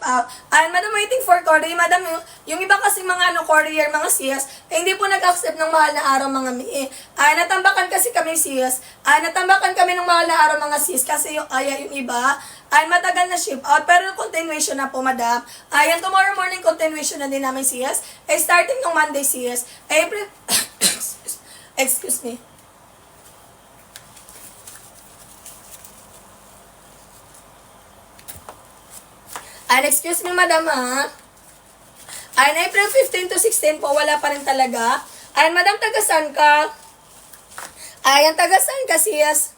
out. And madam, waiting for courier. Madam, yung iba kasi mga courier, mga sis, hindi po nag-accept ng mahal na araw mga mi. Natambakan kasi kami sis. Natambakan kami ng mahal na araw mga sis kasi yung iba ay matagal na ship out. Pero continuation na po, madam. Ayan, tomorrow morning continuation na din namin sis. Starting ng Monday sis. April... Excuse me. Excuse me, madam, ha? April 15 to 16 po, wala pa rin talaga. Madam, tagasan ka? Tagasan ka, sis?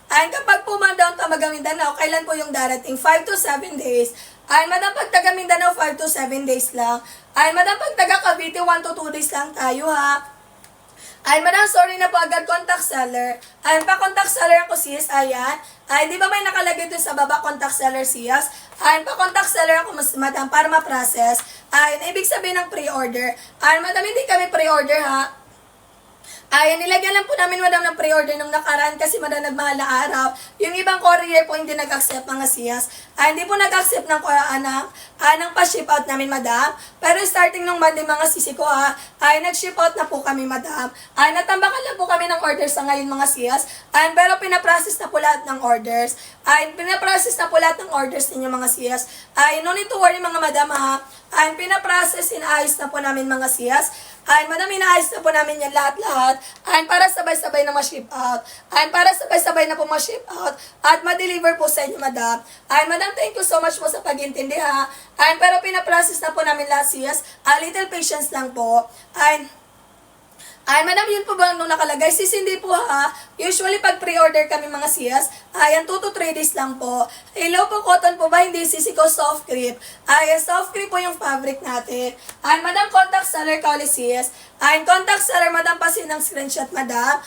Kapag po down ka Mindanao, kailan po yung darating? 5 to 7 days. Madam, pag taga Mindanao, 5 to 7 days lang. Madam, pag taga Cavite, 1 to 2 days lang tayo, ha? Madam, sorry na po agad, contact seller. Pa-contact seller ako, sis, ayan. Di ba may nakalagay dun sa baba, contact seller, sis? Pa-contact seller ako, madam, para ma-process. Ibig sabihin ng pre-order. Madam, hindi kami pre-order, ha? Nilagyan lang po namin, madam, ng pre-order nung nakaraan kasi madam nagmahal na araw. Yung ibang courier po hindi nag-accept mga siyas. Hindi po nag-accept ng pa-ship out namin, madam. Pero starting nung Monday mga sisi ko nag-ship out na po kami, madam. Natambakan lang po kami ng orders sa ngayon mga siyas. Pero pinaprocess na po lahat ng orders. Pinaprocess na po lahat ng orders ninyo mga siyas. No need to worry mga madam, ha. Pinaprocess, inaayos na po namin mga siyas. Madam, inaayos na po namin yan lahat-lahat. Para sabay-sabay na ma-ship out. Para sabay-sabay na po ma-ship out. At ma-deliver po sa inyo, madam. Madam, thank you so much po sa pag-intindi, ha. Pero pinaprocess na po namin lahat, sis. Little patience lang po. Madam, yun po ba nung nakalagay? Sis, hindi po, ha. Usually, pag pre-order kami mga siyas, 2 to 3 days lang po. Hello po, cotton po ba? Hindi, sisi ko, soft crepe. Soft crepe po yung fabric natin. Madam, contact seller ka ulit, sis. Contact seller, madam, pasin ng screenshot, madam.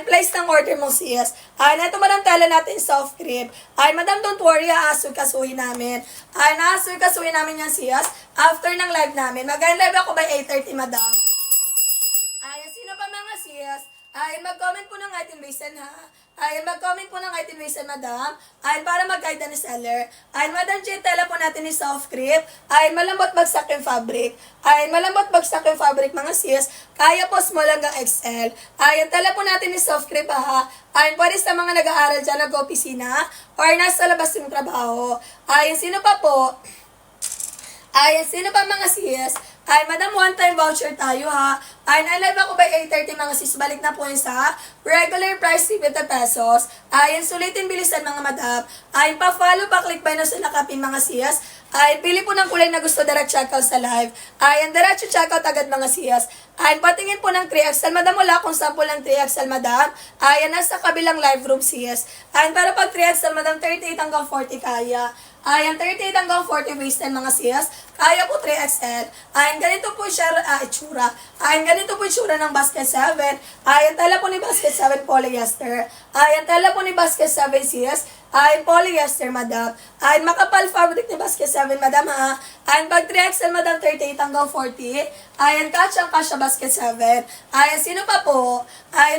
Place ng order mo, sis. Ito, madam, tala natin soft crepe. Madam, don't worry, aasul-kasuhin namin. Aasul-kasuhin namin yan, sis. After ng live namin. Mag-live ako by 8:30, madam. Sino pa mga siyas? Mag-comment po ng item basin, ha? Mag-comment po ng item basin, madam. Para mag-guide na ni seller. Madam J, tela po natin ni soft crepe. Malambot bagsak yung fabric. Malambot bagsak yung fabric, mga siyas. Kaya po small hanggang XL. Tela po natin ni soft crepe, ha? Pwede sa mga nag-aaral dyan, nag-opisina, or nasa labas yung trabaho. Sino pa po? Sino pa mga sis? Madam, one-time voucher tayo, ha. Na-live ako by 8:30 mga sis. Balik na po yun sa regular price 50 pesos. Sulitin bilisan mga madam. Pa-follow, pa-click by na sa nakapin mga sis. Pili po ng kulay na gusto, direct checkout sa live. Diretso checkout agad mga sis. Patingin po ng 3XL. Madam, wala akong sample ng 3XL, madam. Nasa kabilang live room sis. Pero pag 3XL, madam, 38 hanggang 40 kaya. 38 hanggang 40 waistline mga sis. Kaya po 3XL. Ganito po siya itsura. Ganito po itsura ng basket 7. Tela po ni basket 7 polyester. Tela po ni basket 7 sis. Polyester, madam. Makapal fabric ni basket 7, madam, ha. Pag 3XL, madam, 38 hanggang 40. Kasya basket 7. Sino pa po?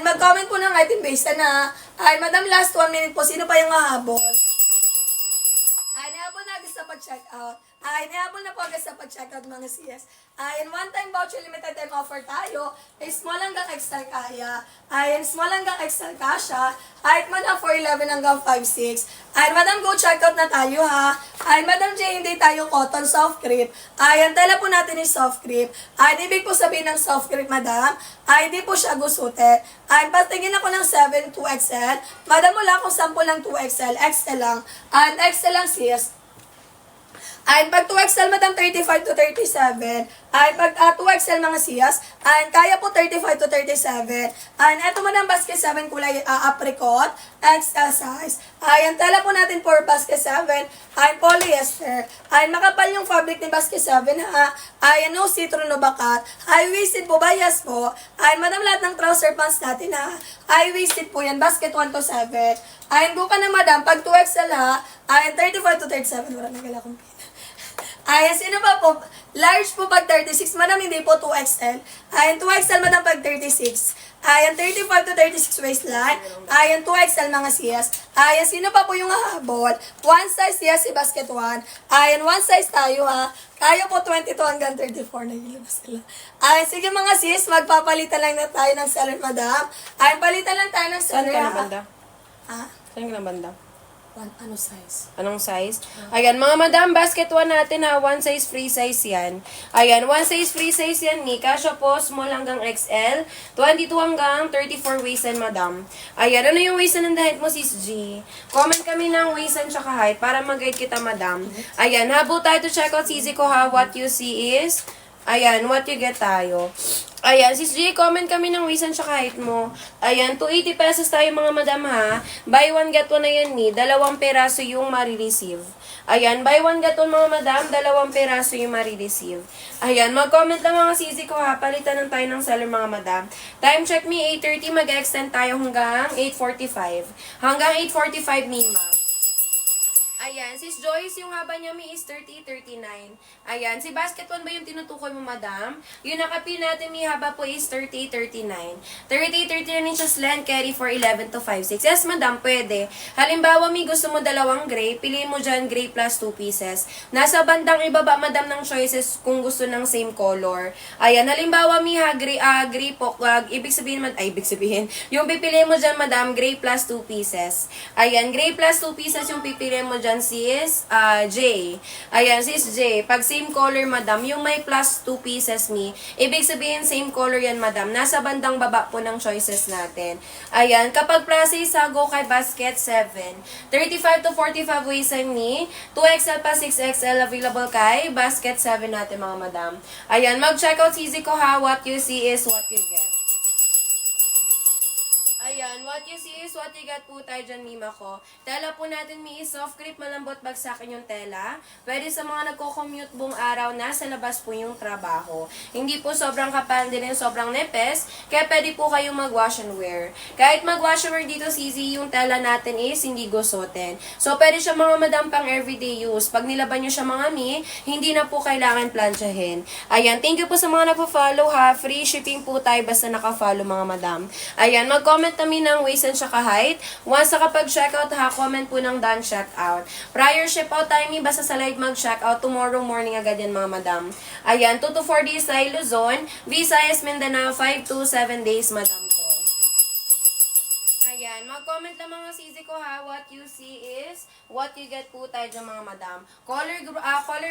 Mag-comment po ng item base na. Madam, last 1 minute po. Sino pa yung hahabol? Nahabol na agad sa pag-check out. Nahabol na po agad sa pag-check out, mga sis. One-time voucher, limited time offer tayo. Small hanggang XL kaya. Small hanggang XL kasha. Madam, 411 hanggang 56. Madam, go check out na tayo, ha. Madam J, hindi tayo cotton, soft crepe. Tela po natin yung soft crepe. Ibig po sabihin ng soft crepe, madam. Hindi po siya gusute. Patingin ako ng 7 2XL. Madam, wala akong sample ng 2XL. XL lang. XL lang, sis. Pag 2XL, madam, 35 to 37. Pag 2XL, mga siyas, kaya po 35 to 37. Ito, madam, basket 7, kulay apricot, XL size. Tela po natin for basket 7, polyester. Makapal yung fabric ni basket 7, ha. No citron, no bakat. High-waisted po, bias po. Madam, lahat ng trouser pants natin, ha. High-waisted po yan, basket 1 to 7. Buka na, madam, pag 2XL, ha. 35 to 37, wala nagala kong pina. Sino pa po? Large po pag 36, madam, hindi po 2XL. 2XL, madam, pag 36. Ayan, 35 to 36 waistline. Ayan, 2XL mga siyas. Ayan, sino pa po yung hahabol? One size yes, si basket 1. Ayan, one size tayo ha. Kaya po 22 hanggang 34 na hilo na sila. Ayan, sige mga sis, magpapalitan lang na tayo ng seller, madam. Ayan, palitan lang tayo ng Saan seller. ka na banda? Ha? Saan ka na banda? Ano size? Anong size? Ayan, mga madam, basket 1 natin ha. One size free size yan. Ayan, one size free size yan ni. Kasya po, small hanggang XL. 22 hanggang 34 waistan, madam. Ayan, ano yung waistan ng dahit mo, sis G? Comment kami ng waistan tsaka height para mag-guide kita, madam. Ayan, habol tayo to check out CZ ko ha. What you see is... Ayan, what you get tayo. Ayan, sis G, comment kami ng waistan tsaka height mo. Ayan, 280 pesos tayo mga madam ha. Buy one get one na yan ni. 2 peraso yung marireceive. Ayan, buy one get one mga madam. 2 peraso yung marireceive. Ayan, mag-comment lang mga sisi ko ha. Palitan lang tayo ng seller mga madam. Time check me 8:30. Mag-extend tayo hanggang 8:45. Hanggang 8:45 Mima. Ayan, sis Joyce, yung haba niya may is 30-39. Ayan, si basket 1 ba yung tinutukoy mo, madam? Yung nakapin natin may haba po is 30-39. 30-39 inches length, carry for 11 to 5-6. Yes, madam, pwede. Halimbawa, may gusto mo dalawang gray, piliin mo dyan gray plus 2 pieces. Nasa bandang ibaba, madam, ng choices kung gusto ng same color. Ayan, halimbawa, may gray po, ibig sabihin, yung pipiliin mo dyan, madam, gray plus 2 pieces. Ayan, gray plus 2 pieces yung pipiliin mo dyan, sis J. Ayan, sis J. Pag same color, madam, yung may plus 2 pieces mi, ibig sabihin same color yan, madam. Nasa bandang baba po ng choices natin. Ayan, kapag plus size, go kay basket 7. 35 to 45 waistan ni. 2XL pa 6XL available kay basket 7 natin, mga madam. Ayan, mag-check out CZ ko ha. What you see is what you get. Ayan, what you see is what you get po tayo dyan, mima ko. Tela po natin, mi, soft grip, malambot bagsakin yung tela. Pwede sa mga nagko-commute buong araw na sa labas po yung trabaho. Hindi po sobrang kapal din yung sobrang nepes, kaya pwede po kayong mag-wash and wear. Kahit mag-wash and wear dito, CZ, yung tela natin is hindi gusotin. So, pwede siya mga madam pang everyday use. Pag nilaban nyo siya mga mi, hindi na po kailangan planchahin. Ayan, thank you po sa mga nagpo-follow ha. Free shipping po tayo basta naka-follow, mga madam. Ayan, mag-comment kami ng waistan tsaka height. Once nakapag-checkout ha, comment po ng done checkout. Prior ship out time, basta sa live mag-checkout. Tomorrow morning agad yan, mga madam. Ayan, 2 to 4 days sa Luzon. Visayas, Mindanao, 5 to 7 days, madam ko. Ayan, mag-comment lang mga sisi ko ha. What you see is what you get po tayo dyan, mga madam. Color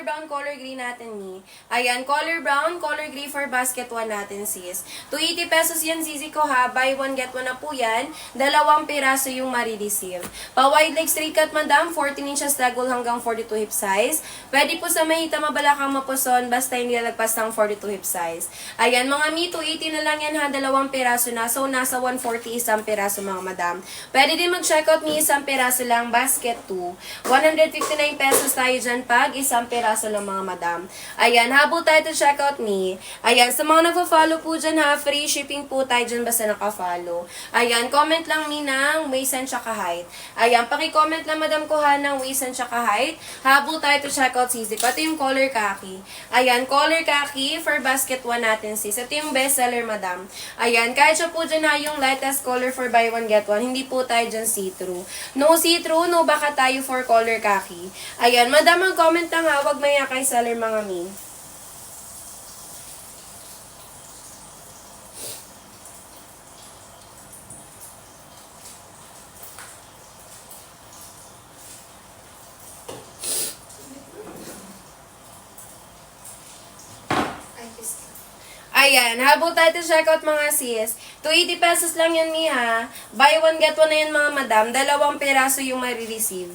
brown, color green natin ni. Ayan, color brown, color gray for basket 1 natin, sis. 280 pesos yan, sisi ko ha. Buy one, get one na po yan. 2 piraso yung marireceive. Pa-wide leg straight cut, madam. 14 inches tagol hanggang 42 hip size. Pwede po sa mahita, mabalakang mapuson, basta hindi lalagpas ng 42 hip size. Ayan, mga mi, 280 na lang yan ha. 2 piraso na. So, nasa 140 isang piraso, mga madam. Pwede din mag-checkout mi, isang piraso lang, basket 2. 159 pesos tayo dyan pag isang piraso lang, mga madam. Ayan, habol tayo to checkout me. Ayan, sa mga nagpa-follow po dyan ha, free shipping po tayo dyan basta naka-follow. Ayan, comment lang mi ng waistan tsaka height. Ayan, paki-comment lang, madam ko ha, ng waistan tsaka height. Habol tayo to checkout, sis. Ito yung color khaki. Ayan, color khaki for basket 1 natin, sis. Ito yung bestseller, madam. Ayan, kahit siya po dyan ha, yung lightest color for buy one get one. Hindi po tayo dyan see-through. No see-through, no baka tayo for color khaki. Ayan, madam, ang comment lang ha, wag maya kay seller, mga mi. Ayan, habol tayo to checkout, mga sis. 280 pesos lang yan, mi ha. Buy one, get one na yan, mga madam. 2 piraso yung marireceive.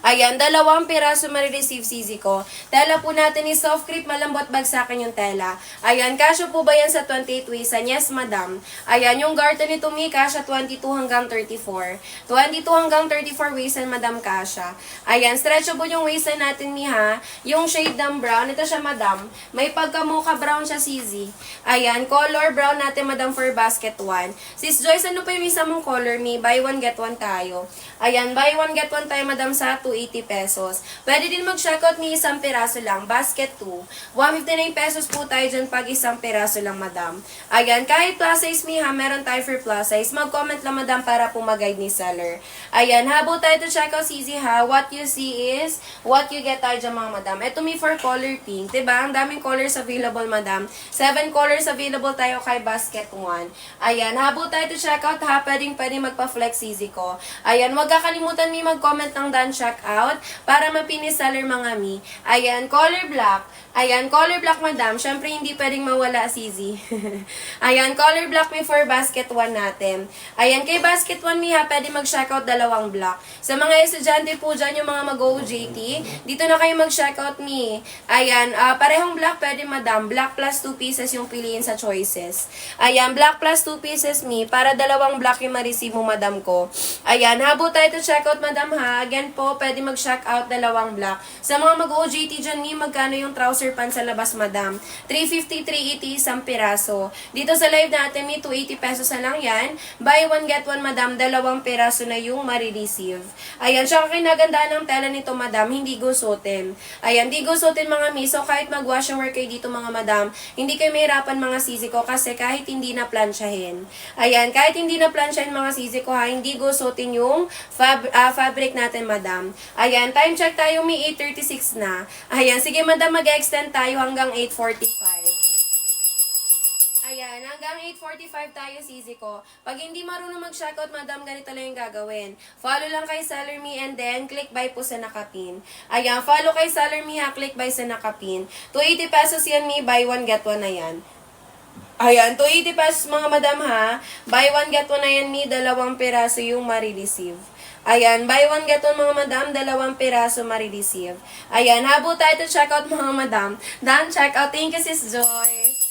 Ayan, 2 piraso marireceive, sisi ko. Tela po natin is soft crepe, malambot bagsakin yung tela. Ayan, kasya po ba yan sa 28 waistan? Yes, madam. Ayan, yung garter nito, mi, kasya 22 hanggang 34. 22 hanggang 34 waistan, madam, kasya. Ayan, stretchable yung waistan natin, mi ha. Yung shade ng brown, ito siya, madam. May pagka-mocha brown siya, sisi. Ayan, color brown natin, madam, for basket 1. Sis Joyce, ano pa yung isa mong color, mi? Buy one, get one tayo. Ayan, buy one, get one tayo, madam, sa 2 280 pesos. Pwede din mag-checkout mi isang piraso lang, basket 2. 159 pesos po tayo dyan pag isang piraso lang, madam. Ayan, kahit plus size mi ha, meron tayo for plus size. Mag-comment lang, madam, para po mag-guide ni seller. Ayan, habol tayo to checkout CZ ha. What you see is what you get tayo dyan, mga madam. Ito mi for color pink. Diba? Ang daming colors available, madam. 7 colors available tayo kay basket 1. Ayan, habol tayo to checkout ha. Pwedeng magpa-flex CZ ko. Ayan, huwag kakalimutan mi mag-comment ng done checkout para mapini seller, mga mi. Ayan, color black. Ayan, color black, madam. Syempre, hindi pwedeng mawala CZ. Ayan, color black mi for basket 1 natin. Ayan, kay basket 1 mi ha, pwede mag-checkout dalawang black. Sa mga estudyante po dyan, yung mga mag-OJT, dito na kayo mag-checkout mi. Ayan, parehong black, pwede, madam. Black plus 2 pieces yung piliin sa choices. Ayan, black plus 2 pieces mi, para dalawang black yung ma-receive mo, madam ko. Ayan, habol tayo to checkout, madam ha. Again po, pwede mag-checkout dalawang black. Sa mga mag-OJT dyan mi, magkano yung trouser pants sa labas, madam? 350, 380 isang piraso. Dito sa live natin mi, 280 pesos na lang yan. Buy one, get one, madam. Dalawang piraso na yung marireceive. Ayan, siya kinagandaan ng tela nito, madam. Hindi gusutin. Ayan, hindi gusutin, mga mi. So, kahit mag-wash and work kayo dito, mga madam, hindi kayo mahirapan, mga sisi ko, kasi kahit hindi na plansyahin. Ayan, kahit hindi na plansyahin, mga sisi ko ha, hindi gusutin yung fabric natin, madam. Ayan, time check tayo, mi 8:36 na. Ayan, sige, madam, mag-extend tayo hanggang 8:45. Ayan, hanggang 8:45 tayo, sisi ko. Pag hindi marunong mag-checkout, madam, ganito lang yung gagawin. Follow lang kay Seller Me and then click buy po sa nakapin. Ayan, follow kay Seller Me ha, click buy sa nakapin. 280 pesos yan, mi, buy one, get one na yan. Ayan, 280 pesos, mga madam ha. Buy one, get one na yan, mi, dalawang piraso yung marireceive. Ayan, buy one, get one, mga madam, dalawang piraso marireceive. Ayan, habol tayo to checkout, mga madam. Done checkout. Thank you, Sis Joyce.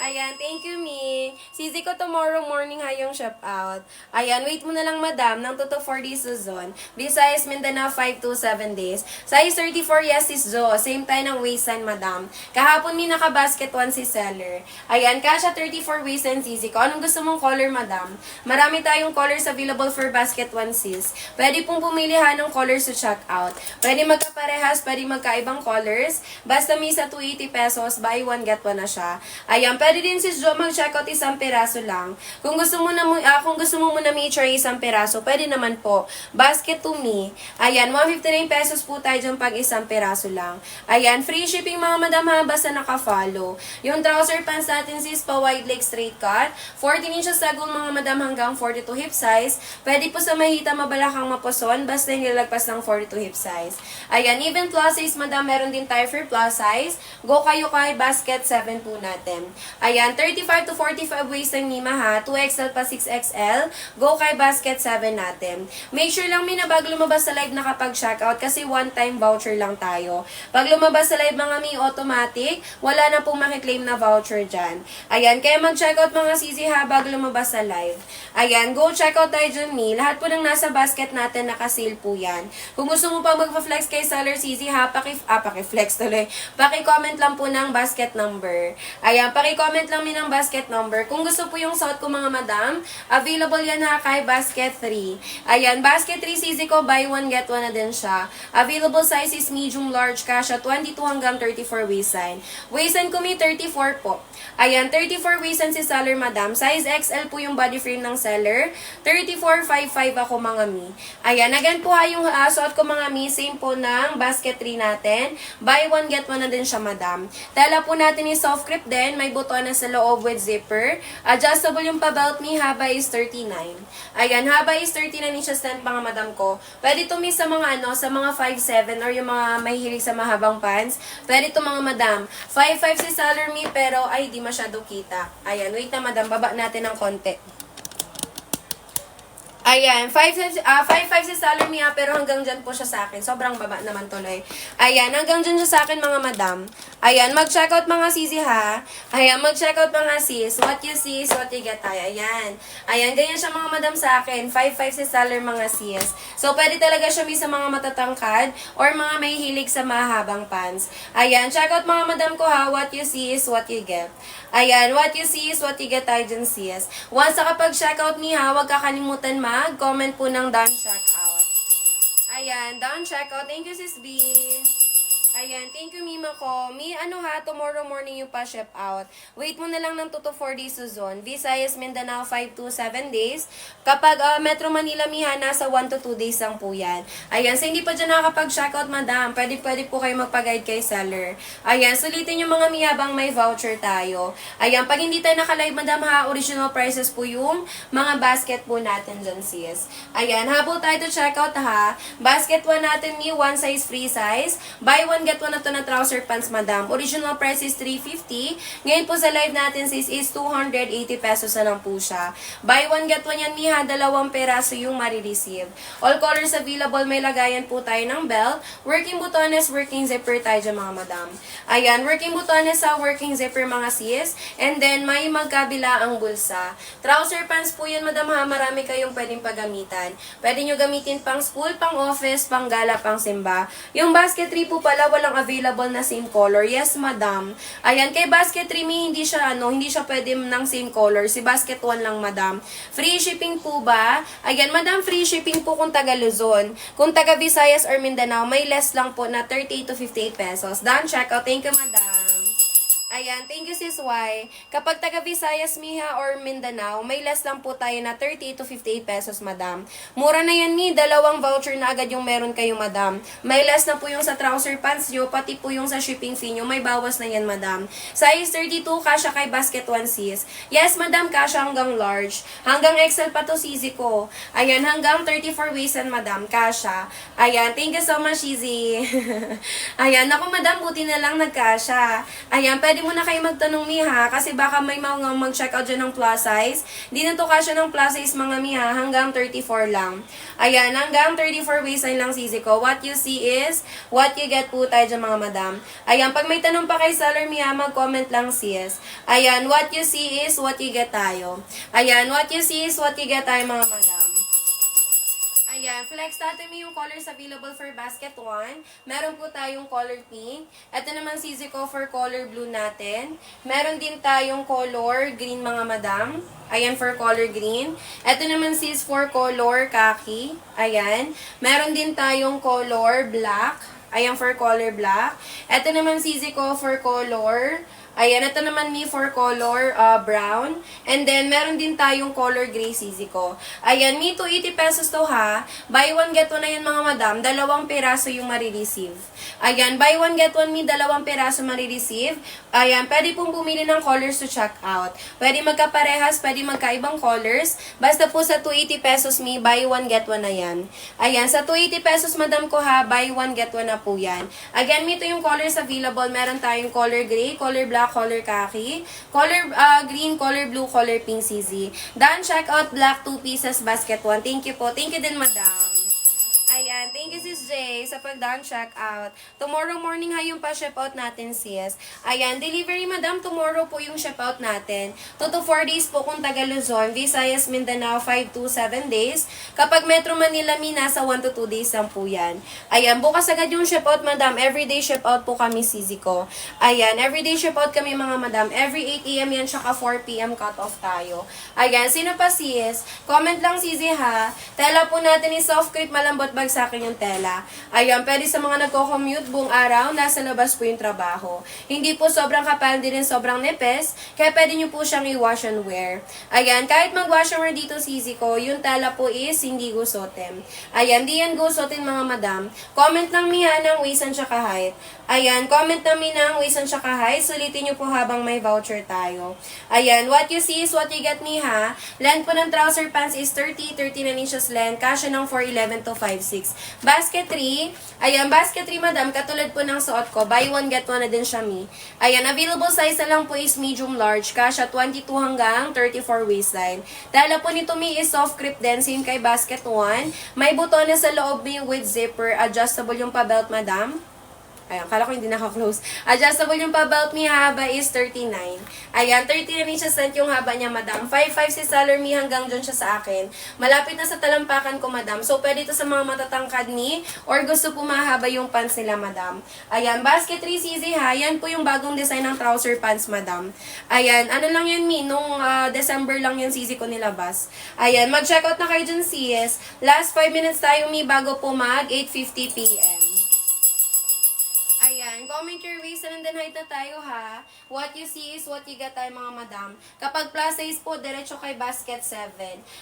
Ayan, thank you, mi. Sisi ko tomorrow morning ha yung shop out. Ayan, wait mo na lang, madam, ng 2 to 4 days Luzon. Visayas, Mindanao, 5 to 7 days. Size 34, yes, sis Jo. Same tayo ng waistline, madam. Kahapon mi naka-basket 1 si seller. Ayan, kasha 34 waistline, sisi ko. Anong gusto mong color, madam? Marami tayong colors available for basket 1, sis. Pwede pong pumili ha ng colors to check out. Pwede magkaparehas, pwede magkaibang colors. Basta mi sa 280 pesos, buy one, get one na siya. Ayan, pwede din sis Jo mag-checkout isang piraso lang. Kung gusto mo muna mi-try isang piraso, pwede naman po. Basket to me. Ayan, 159 pesos po tayo dyan pag isang piraso lang. Ayan, free shipping, mga madam ha, basta naka-follow. Yung trouser pants natin sis, pa wide leg straight cut. 14 inches sagol, mga madam, hanggang 42 hip size. Pwede po sa mahita, mabalakang mapuson, basta nilalagpas ng 42 hip size. Ayan, even plus size, madam, meron din tayo for plus size. Go kayo kay basket 7 po natin. Ayan, 35 to 45 waistline, Mima ha. 2XL pa 6XL. Go kay basket 7 natin. Make sure lang, Mina, bago lumabas sa live nakapag-checkout kasi one-time voucher lang tayo. Pag lumabas sa live, mga mi, automatic, wala na pong makiklaim na voucher dyan. Ayan, kaya mag-checkout, mga sisi ha, bago lumabas sa live. Ayan, go checkout tayo dyan, mi. Lahat po ng nasa basket natin, naka-sale po yan. Kung gusto mo pa magpa-flex kay seller sisi ha, paki-flex tuloy. Paki-comment lang po ng basket number. Ayan, paki-comment lang mi ng basket number. Kung gusto po yung suot ko, mga madam, available yan ha kay basket 3. Ayan, basket 3 sisi ko, buy one, get one na din siya. Available size is medium, large, kasha 22 hanggang 34 waistline. Waistline ko mi 34 po. Ayan, 34 waistline si seller, madam. Size XL po yung body frame ng seller. 34.55 ako, mga mi. Ayan, again po ha yung suot ko, mga mi, same po ng basket 3 natin. Buy one, get one na din siya, madam. Tela po natin is soft grip din. May buton na sa loob with zipper. Adjustable yung pa-belt mi, haba is 39. Ayan, haba is 39 inches stand, mga madam ko. Pwede to mi sa mga sa mga 5'7" or yung mga mahihilig sa mahabang pants. Pwede to, mga madam. 5'5" si seller mi, pero ay di masyado kita. Ayan, wait na, madam, baba natin ng konti. Ayan, 5'5" si seller niya, pero hanggang dyan po siya sa akin. Sobrang baba naman tuloy. Ayan, hanggang dyan siya sa akin, mga madam. Ayan, mag-checkout, mga sisi ha. Ayan, mag-checkout, mga sis. What you see is what you get tayo. Ayan. Ayan, ganyan siya, mga madam, sa akin. 5'5" si seller, mga sis. So, pwede talaga siya sa mga matatangkad or mga may hilig sa mahabang pants. Ayan, checkout, mga madam ko ha. What you see is what you get. Ayan, what you see is what you get tayo dyan, sis. Once nakapag-checkout niya, huwag kakalimutan mag-comment po ng done checkout. Ayan, down checkout. Thank you, Sis B. Ayan, thank you, Mima ko. Tomorrow morning yung pa ship out. Wait mo na lang ng 2 to 4 days sa zone. Visayas, Mindanao, 5 to 7 days. Kapag Metro Manila, Miha, nasa 1 to 2 days lang po yan. Ayan, so hindi pa dyan nakakapag-checkout, madam. Pwede po kayo magpag-guide kay seller. Ayan, sulitin yung mga Miha bang may voucher tayo. Ayan, pag hindi tayo nakalive, madam, ha, original prices po yung mga basket po natin dyan, sis. Ayan, habol tayo to checkout, ha. Basket 1 natin, Mi, 1 size, free size. Buy 1, get 1 na to na trouser pants, madam. Original price is 350. Ngayon po sa live natin, sis, is 280 pesos na lang po siya. Buy 1, get 1 yan, Miha. 2 peraso yung marireceive. All colors available. May lagayan po tayo ng belt. Working butones, working zipper tayo dyan, mga madam. Ayan, working butones sa working zipper, mga sis. And then, may magkabila ang bulsa. Trouser pants po yan, madam, ha. Marami kayong pwedeng paggamitan. Pwede nyo gamitin pang school, pang office, pang gala, pang simba. Yung basketry po pala, walang available na same color. Yes, madam. Ayan, kay basket 3, hindi siya pwede ng same color. Si basket 1 lang, madam. Free shipping po ba? Ayan, madam, free shipping po kung taga Luzon. Kung taga Visayas or Mindanao, may less lang po na 38 to 58 pesos. Done, checkout. Thank you, madam. Ayan, thank you, sis Y. Kapag taga Visayas, Miha, or Mindanao, may less lang po tayo na 38 to 58 pesos, madam. Mura na yan, Mi. 2 voucher na agad yung meron kayo, madam. May less na po yung sa trouser pants nyo, pati po yung sa shipping fee nyo. May bawas na yan, madam. Size 32, kasha kay basket 1, sis. Yes, madam, kasha hanggang large. Hanggang XL pa to, sisi ko. Ayan, hanggang 34 waist yan, madam. Kasha. Ayan, thank you so much, Izzy. Ayan, ako, madam, buti na lang nagkasha. Ayan, pwede mo na kayo magtanong, Miha, kasi baka may mga mag-check out dyan ng plus size. Di na to kasya ng plus size, mga Miha, hanggang 34 lang. Ayan, hanggang 34 waistline lang, sisi ko. What you see is what you get po tayo dyan, mga madam. Ayan, pag may tanong pa kay seller, Miha, mag-comment lang, sis. Ayan, what you see is what you get tayo. Ayan, what you see is what you get tayo, mga madam. Ayan, flex natin yung colors available for basket 1. Meron po tayong color pink. Ito naman sisi ko for color blue natin. Meron din tayong color green, mga madam. Ayan, for color green. Ito naman sis for color khaki. Ayan. Meron din tayong color black. Ayan, for color black. Ito naman sisi ko for color. Ayan, ito naman ni for color brown. And then, meron din tayong color gray, sisi ko. Ayan, me 280 pesos to, ha. Buy 1, get 1 na yan, mga madam. 2 peraso yung marireceive. Ayan, buy 1, get 1, me 2 peraso marireceive. Ayan, pwede pong bumili ng colors to check out. Pwede magkaparehas, pwede magkaibang colors. Basta po sa 280 pesos, me, buy 1, get 1 na yan. Ayan, sa 280 pesos, madam ko, ha, buy 1, get 1 na po yan. Again, me, ito yung colors available. Meron tayong color gray, color black, color khaki, color green, color blue, color pink, CZ. Done, check out black 2 pieces, basket 1. Thank you po. Thank you din, madam. Ayan, thank you, sis Jay, sa pag-down check out. Tomorrow morning ha yung pa-ship out natin, sis. Ayan, delivery, madam, tomorrow po yung ship out natin. 2 to 4 days po kung taga Luzon, Visayas, Mindanao, 5 to 7 days. Kapag Metro Manila, nasa 1 to 2 days lang po yan. Ayan, bukas agad yung ship out, madam. Everyday ship out po kami, sisi ko. Ayan, everyday ship out kami, mga madam. Every 8 a.m. yan, tsaka 4 p.m. cut off tayo. Ayan, sino pa, sis? Comment lang, sisi, ha. Tela po natin is soft crepe, malambot bag sa akin yung tela. Ayan, pwede sa mga nagko-commute buong araw, nasa labas po yung trabaho. Hindi po sobrang kapal, hindi rin sobrang nipis, kaya pwede nyo po siyang i-wash and wear. Ayan, kahit mag-wash and wear dito, sisi ko, yung tela po is hindi gusotin. Ayan, di yan gusotin, mga madam. Comment lang Miha ng waist and tsaka height. Ayan, comment namin ng waist and tsaka height. Sulitin nyo po habang may voucher tayo. Ayan, what you see is what you get, Miha. Length po ng trouser pants is 39 inches length. Kasya ng 4'11 to 5'6". Basket 3. Ayan, basket 3, madam. Katulad po ng suot ko. Buy 1, get 1 na din siya, Mi. Ayan, available size na lang po is medium large. Kasya 22 hanggang 34 waistline. Tela po nito, Mi, is soft grip din. Same kay basket 1. May butones sa loob, Mi, with zipper. Adjustable yung pa-belt, madam. Ayan, kala ko hindi naka-close. Adjustable yung pa-belt me haba is 39. Ayan, 39 inches length yung haba niya, madam. 5'5" si seller me hanggang dyan siya sa akin. Malapit na sa talampakan ko, madam. So, pwede ito sa mga matatangkad ni or gusto po mahaba yung pants nila, madam. Ayan, basket 3CZ ha. Yan po yung bagong design ng trouser pants, madam. Ayan, ano lang yun, mi? Nung December lang yung CZ ko nilabas. Ayan, mag-checkout na kayo dyan, CS. Last 5 minutes tayo, mi, bago po mag 8:50 p.m. Ayan, comment your waist and then height na tayo ha. What you see is what you get tayo mga madam. Kapag plus size po, diretso kay basket 7.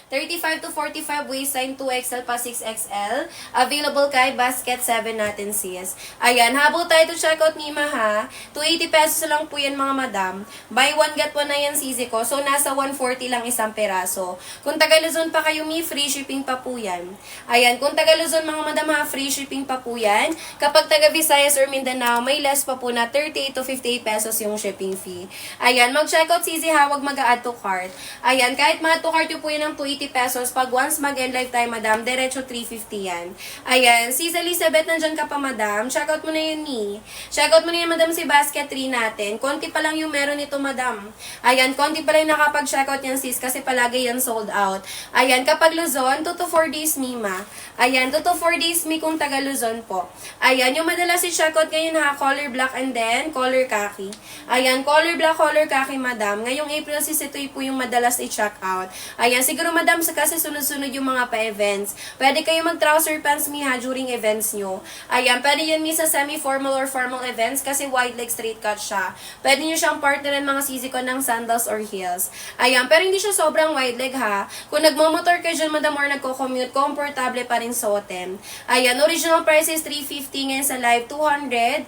35 to 45 waistline, 2XL pa 6XL. Available kay basket 7 natin sis. Ayan, habol tayo to checkout Nima ha. 280 pesos lang po yan mga madam. Buy one get one na yan sisi ko. So, nasa 140 lang isang peraso. Kung taga Luzon pa kayo, mi, free shipping pa po yan. Ayan, kung taga Luzon mga madam ha, free shipping pa po yan. Kapag taga Visayas or Mindanao, may less pa po na 38 to 58 pesos yung shipping fee. Ayan, mag-checkout CZ ha, wag mag-add to cart. Ayan, kahit ma-add to cart yung po yun ng 280 pesos, pag once mag-end live tayo, madam, diretso 350 yan. Ayan, si Elizabeth, nandyan ka pa, madam. Checkout mo na yun, ni. Checkout mo na yun, madam, si basket 3 natin. Konti pa lang yung meron nito, madam. Ayan, konti pa lang nakapag-checkout yan, sis, kasi palagi yan sold out. Ayan, kapag Luzon, 2 to 4 days, Mima. Ayan, 2 to 4 days, mi, kung taga Luzon po. Ayan, yung madalas si checkout ngayon ha, color black and then color khaki. Ayan, color black, color khaki, madam. Ngayong April, sis, ito po yung madalas i-check out. Ayan, siguro, madam, kasi sunod-sunod yung mga pa-events. Pwede kayo mag-trouser pants, mi, ha, during events nyo. Ayan, pwede yan, mi, sa semi-formal or formal events kasi wide leg straight cut siya. Pwede nyo siyang partneran mga sisi ko ng sandals or heels. Ayan, pero hindi siya sobrang wide leg, ha. Kung nagmamotor kayo dyan, madam, or nagko-commute, komportable pa rin suotin. Ayan, original price is 350 ngayon sa live, 280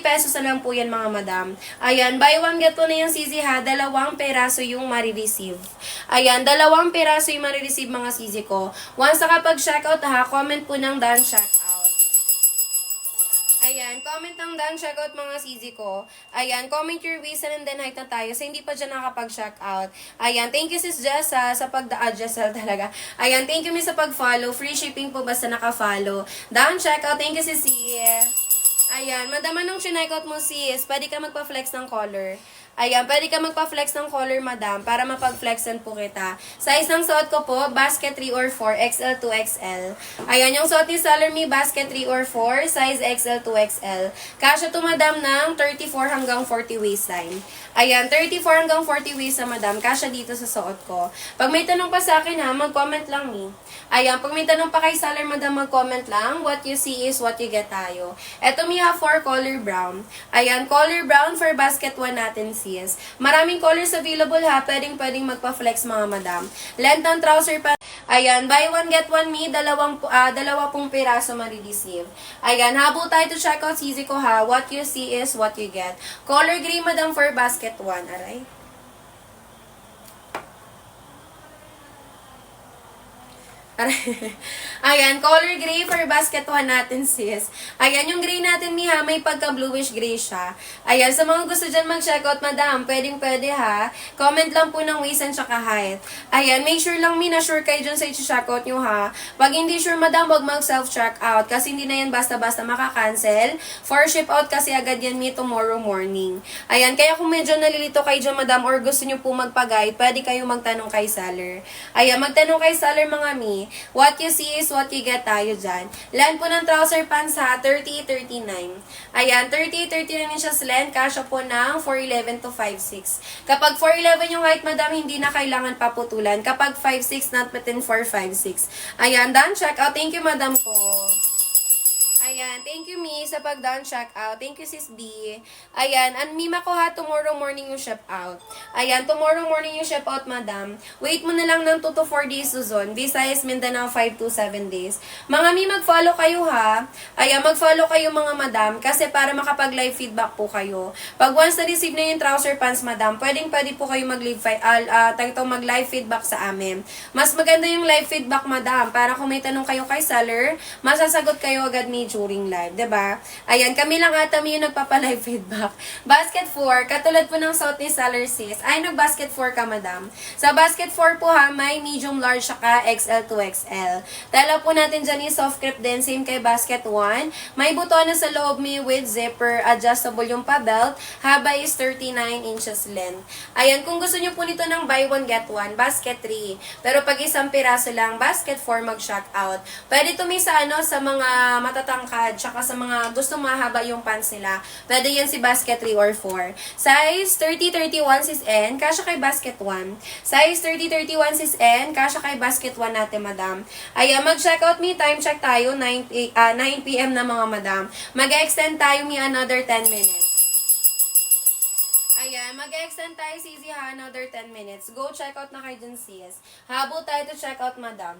pesos na lang po yan mga madam. Ayan, buy one get one na yung sisi ha, 2 peraso yung marireceive. Ayan, 2 peraso yung marireceive mga sisi ko. Once nakapag-checkout ha, comment po ng done checkout. Ayan, comment ang done checkout mga sisi ko. Ayan, comment your waist and then height na tayo. So, hindi pa dyan nakapag-checkout. Ayan, thank you sis Jessa sa Jessel talaga. Ayan, thank you mi sa pag-follow. Free shipping po basta naka-follow. Done checkout, thank you sis. Ayan, madam, anong chinekout mo sis? Pwede ka magpa-flex ng color. Ayan, pwede ka magpa-flex ng color, madam, para mapag-flexan po kita. Size ng suot ko po, basket 3 or 4, XL to XL. Ayan, yung suot ni seller me, basket 3 or 4, size XL to XL. Kasya to, madam, ng 34 hanggang 40 waistline. Ayan, 34 hanggang 40 waist sa madam, kasya dito sa suot ko. Pag may tanong pa sa akin ha, mag-comment lang me. Ayan, pag may tanong pa kay seller, madam, mag-comment lang. What you see is what you get tayo. Eto mi ha, for color brown. Ayan, color brown for basket 1 natin sis. Maraming colors available ha, pwedeng magpa-flex mga madam. Length ng trouser pa. Ayan, buy one get one me, dalawa pong piraso marireceive. Ayan, habol tayo to check out sisi ko ha. What you see is what you get. Color gray, madam, for basket 1. Aray. Ayan, color gray for basket 1 natin, sis. Ayan, yung gray natin, Miha, may pagka-bluish gray siya. Ayan, sa mga gusto dyan mag-checkout, madam, pwede ha. Comment lang po ng waist and tsaka height. Ayan, make sure lang, Mi, na sure kayo dyan sa i-checkout nyo, ha. Pag hindi sure, madam, wag mag-self-checkout kasi hindi na yan basta-basta makakancel. For ship out kasi agad yan, Mi, tomorrow morning. Ayan, kaya kung medyo nalilito kayo dyan, madam, or gusto nyo po magpag-guide, pwede kayo magtanong kay seller. Ayan, magtanong kay seller, mga Mi. What you see is what you get tayo dyan. Length po ng trouser pants ha, 30-39. Ayan, 30-39 inches length, kasya po ng 4'11 to 5'6. Kapag 4'11 yung height, madam, hindi na kailangan paputulan. Kapag 5'6, not within 4'5'6. Ayan, done check out. Thank you, madam ko. Ayan, thank you, Mi, sa pag-down check out. Thank you, Sis B. Ayan, Mima ko ha, tomorrow morning yung ship out. Ayan, tomorrow morning yung ship out, madam. Wait mo na lang ng 2 to 4 days, Luzon. Visayas, Mindanao, 5 to 7 days. Mga Mi, mag-follow kayo ha. Ayan, mag-follow kayo mga madam, kasi para makapag-live feedback po kayo. Pag once na-receive na yung trouser pants, madam, pwede po kayo mag-live feedback sa amin. Mas maganda yung live feedback, madam, para kung may tanong kayo kay seller, masasagot kayo agad ni during live, 'di ba? Ayan, kami lang ata may yung nagpapa-live feedback. Basket 4, katulad po ng suot ni Seller Sis. Ay, nag-basket 4 ka, madam. Sa basket 4 po ha, may medium, large, saka XL to XL. Tala po natin dyan yung soft grip din, same kay basket 1. May buton na sa loob mi with zipper, adjustable yung pa-belt. Haba is 39 inches length. Ayan, kung gusto nyo po nito ng buy one get one, basket 3. Pero pag isang piraso lang, basket 4 mag-shock out. Pwede to sa sa mga matatangkad, tsaka sa mga gusto mahaba yung pants nila. Pwede yan si basket 3 or 4. Size 30-31 sis N, kasya kay basket 1. Size 30-31 sis N, kasya kay basket 1 natin, madam. Ayan, mag-check out me, time check tayo, 9 p.m. na mga madam. Mag-extend tayo me another 10 minutes. Ayan, mag-extend tayo, Sisi, ha, another 10 minutes. Go check out na kayo dun, sis. Habol tayo to check out, madam.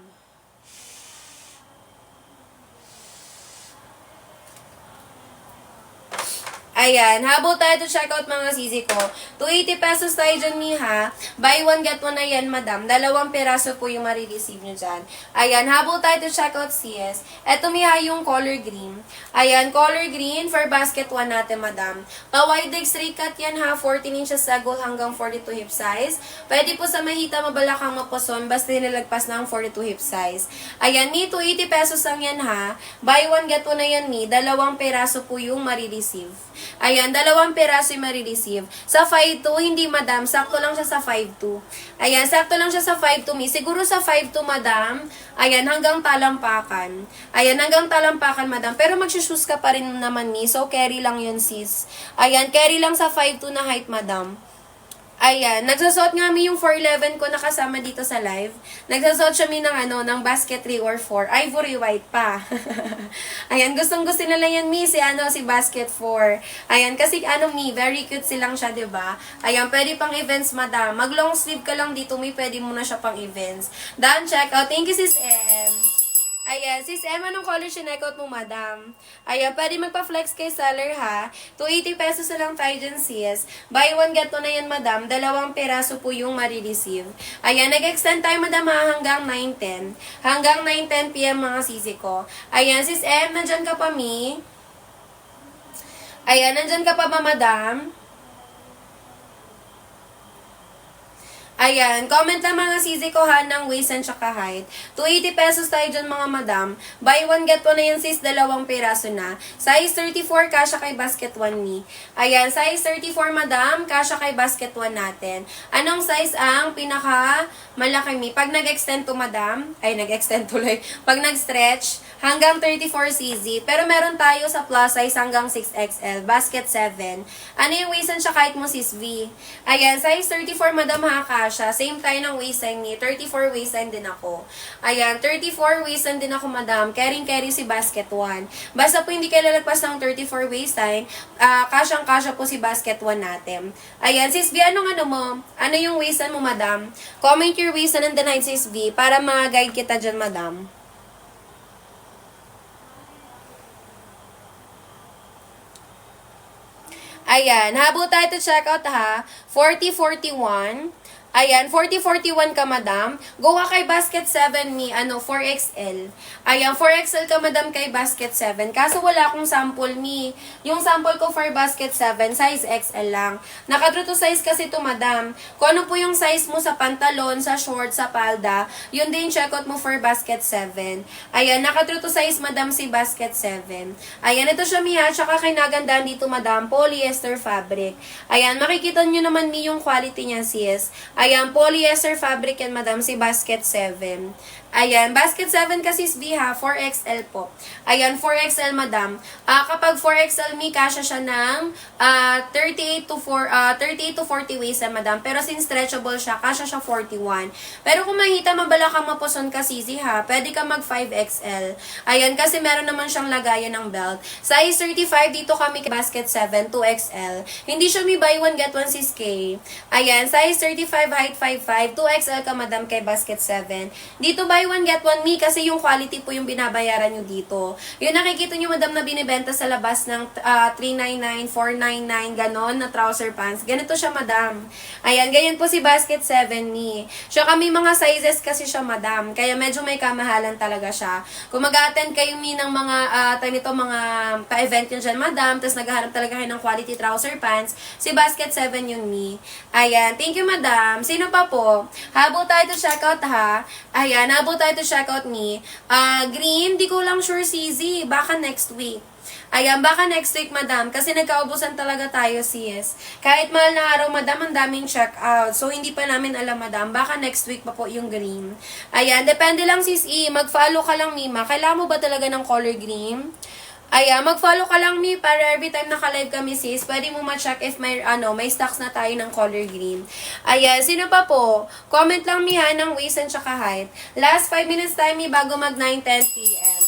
Ayan, habol tayo to check out, mga sisi ko. 280 pesos tayo dyan, Miha. Buy one, get one na yan, madam. 2 peraso po yung marireceive nyo dyan. Ayan, habol tayo to check out, sis. Eto, Miha, yung color green. Ayan, color green for basket 1 natin, madam. Pa-wide leg straight cut yan, ha. 14 inches sagol hanggang 42 hip size. Pwede po sa mahita, mabalakang mapuson, basta nilagpas na ang 42 hip size. Ayan, ni 280 pesos lang yan, ha. Buy one, get one na yan, ni. 2 peraso po yung marireceive. Ayan, 2 peraso yung marireceive. Sa 5.2, hindi, madam. Sakto lang siya sa 5.2. Ayan, sakto lang siya sa 5.2, mi. Siguro sa 5.2, madam. Ayan, hanggang talampakan. Ayan, hanggang talampakan, madam. Pero mag-shoes ka pa rin naman, mi. So, carry lang yun, sis. Ayan, carry lang sa 5.2 na height, madam. Ayan, nagsasuot nga mi yung 411 ko nakasama dito sa live. Nagsasuot siya mi ng ng basket 3 or 4. Ivory white pa. Ayan, gustong-gusto nila yan mi si basket 4. Ayan, kasi mi, very cute silang siya, 'di ba? Ayan, pwede pang events, madam. Mag long sleeve ka lang dito mi, pwede mo na siya pang events. Done, check out. Thank you, sis M. Ayan, sis Emma, anong color sinekot mo, madam? Ayan, pwede magpa-flex kay seller, ha? 280 pesos na lang tayo dyan, sis. Buy one, get one na yan, madam. 2 peraso po yung marireceive. Ayan, nag-extend tayo, madam, ha? Hanggang 9:10. Hanggang 9:10 p.m. mga sisi ko. Ayan, sis Em, nandyan ka pa, mi? Ayan, nandyan ka pa ba, madam? Ayan, comment lang mga sisi ko, ha, ng waist and tsaka height. 280 pesos tayo dyan, mga madam. Buy one, get one na yan, sis. 2 peraso na. Size 34, kasya kay basket 1 ni. Ayan, size 34, madam. Kasya kay basket 1 natin. Anong size ang pinaka malaki, mi? Pag nag-extend to, madam. Ay, nag-extend tuloy. Pag nag-stretch, hanggang 34 cc. Pero meron tayo sa plus size hanggang 6XL. Basket 7. Ano yung waist and tsaka height mo, sis V? Ayan, size 34, madam, ha, kasya. Same tayo ng waistline ni. 34 waistline din ako. Ayan, 34 waistline din ako, madam. Carry si basket 1. Basta po hindi kayo lalagpas ng 34 waistline, kasyang-kasya po si basket 1 natin. Ayan, sis V, anong mo? Ano yung waistline mo, madam? Comment your waistline and then height, sis V, para ma-guide kita dyan, madam. Ayan, habol tayo to check out, ha. 40-41. Ayan, 40-41 ka, madam. Go ka kay basket 7 ni, 4XL. Ayan, 4XL ka, madam, kay basket 7. Kaso wala akong sample ni. Yung sample ko for basket 7, size XL lang. Naka-true to size kasi to, madam. Kung ano po yung size mo sa pantalon, sa short, sa palda, yun din check out mo for basket 7. Ayan, naka-true to size, madam, si basket 7. Ayan, ito siya, miha. Tsaka kay nagandahan dito, madam, polyester fabric. Ayan, makikita nyo naman mi yung quality niya, sis. Ayan, polyester fabric yan, madam, si basket 7. Ayan, basket 7 kasi SB, ha, 4XL po. Ayan, 4XL, madam. Kapag 4XL, mi, kasya siya ng 38 to 40 waist, madam. Pero since stretchable siya, kasya siya 41. Pero kung makita, mabala kang mapuson ka, sisi, ha, pwede ka mag 5XL. Ayan, kasi meron naman siyang lagayan ng belt. Size 35, dito kami basket 7, 2XL. Hindi siya mi buy one, get one, sis K. Ayan, size 35 height 5'5", 2XL ka madam kay basket 7. Dito buy one get one me kasi yung quality po yung binabayaran nyo dito. Yung nakikita nyo madam na binibenta sa labas ng 399, 499, ganon na trouser pants. Ganito siya madam. Ayan, ganyan po si basket 7 me. So kami mga sizes kasi siya madam. Kaya medyo may kamahalan talaga siya. Kung mag-attend kayo me ng mga mga pa-event nyo dyan madam, tapos naghahanap talaga kayo ng quality trouser pants, si basket 7 yun me. Ayan, thank you madam. Sino pa po? Habol tayo to checkout ha. Ayan, habol tayo to checkout me. Green, di ko lang sure CZ. Baka next week. Ayan, baka next week, madam. Kasi nagkaubusan talaga tayo, sis. Kahit mahal na araw, madam, ang daming check-out. So, hindi pa namin alam, madam. Baka next week pa po yung green. Ayan, depende lang, sis E. Mag-follow ka lang, Mima. Kailangan mo ba talaga ng color green? Ayan, mag-follow ka lang, Mi, para every time naka-live kami, sis, pwede mo ma-check if may stocks na tayo ng color green. Ayan, sino pa po? Comment lang, Mi, ha, ng waist and tsaka height. Last 5 minutes time, Mi, bago mag 9:10 p.m.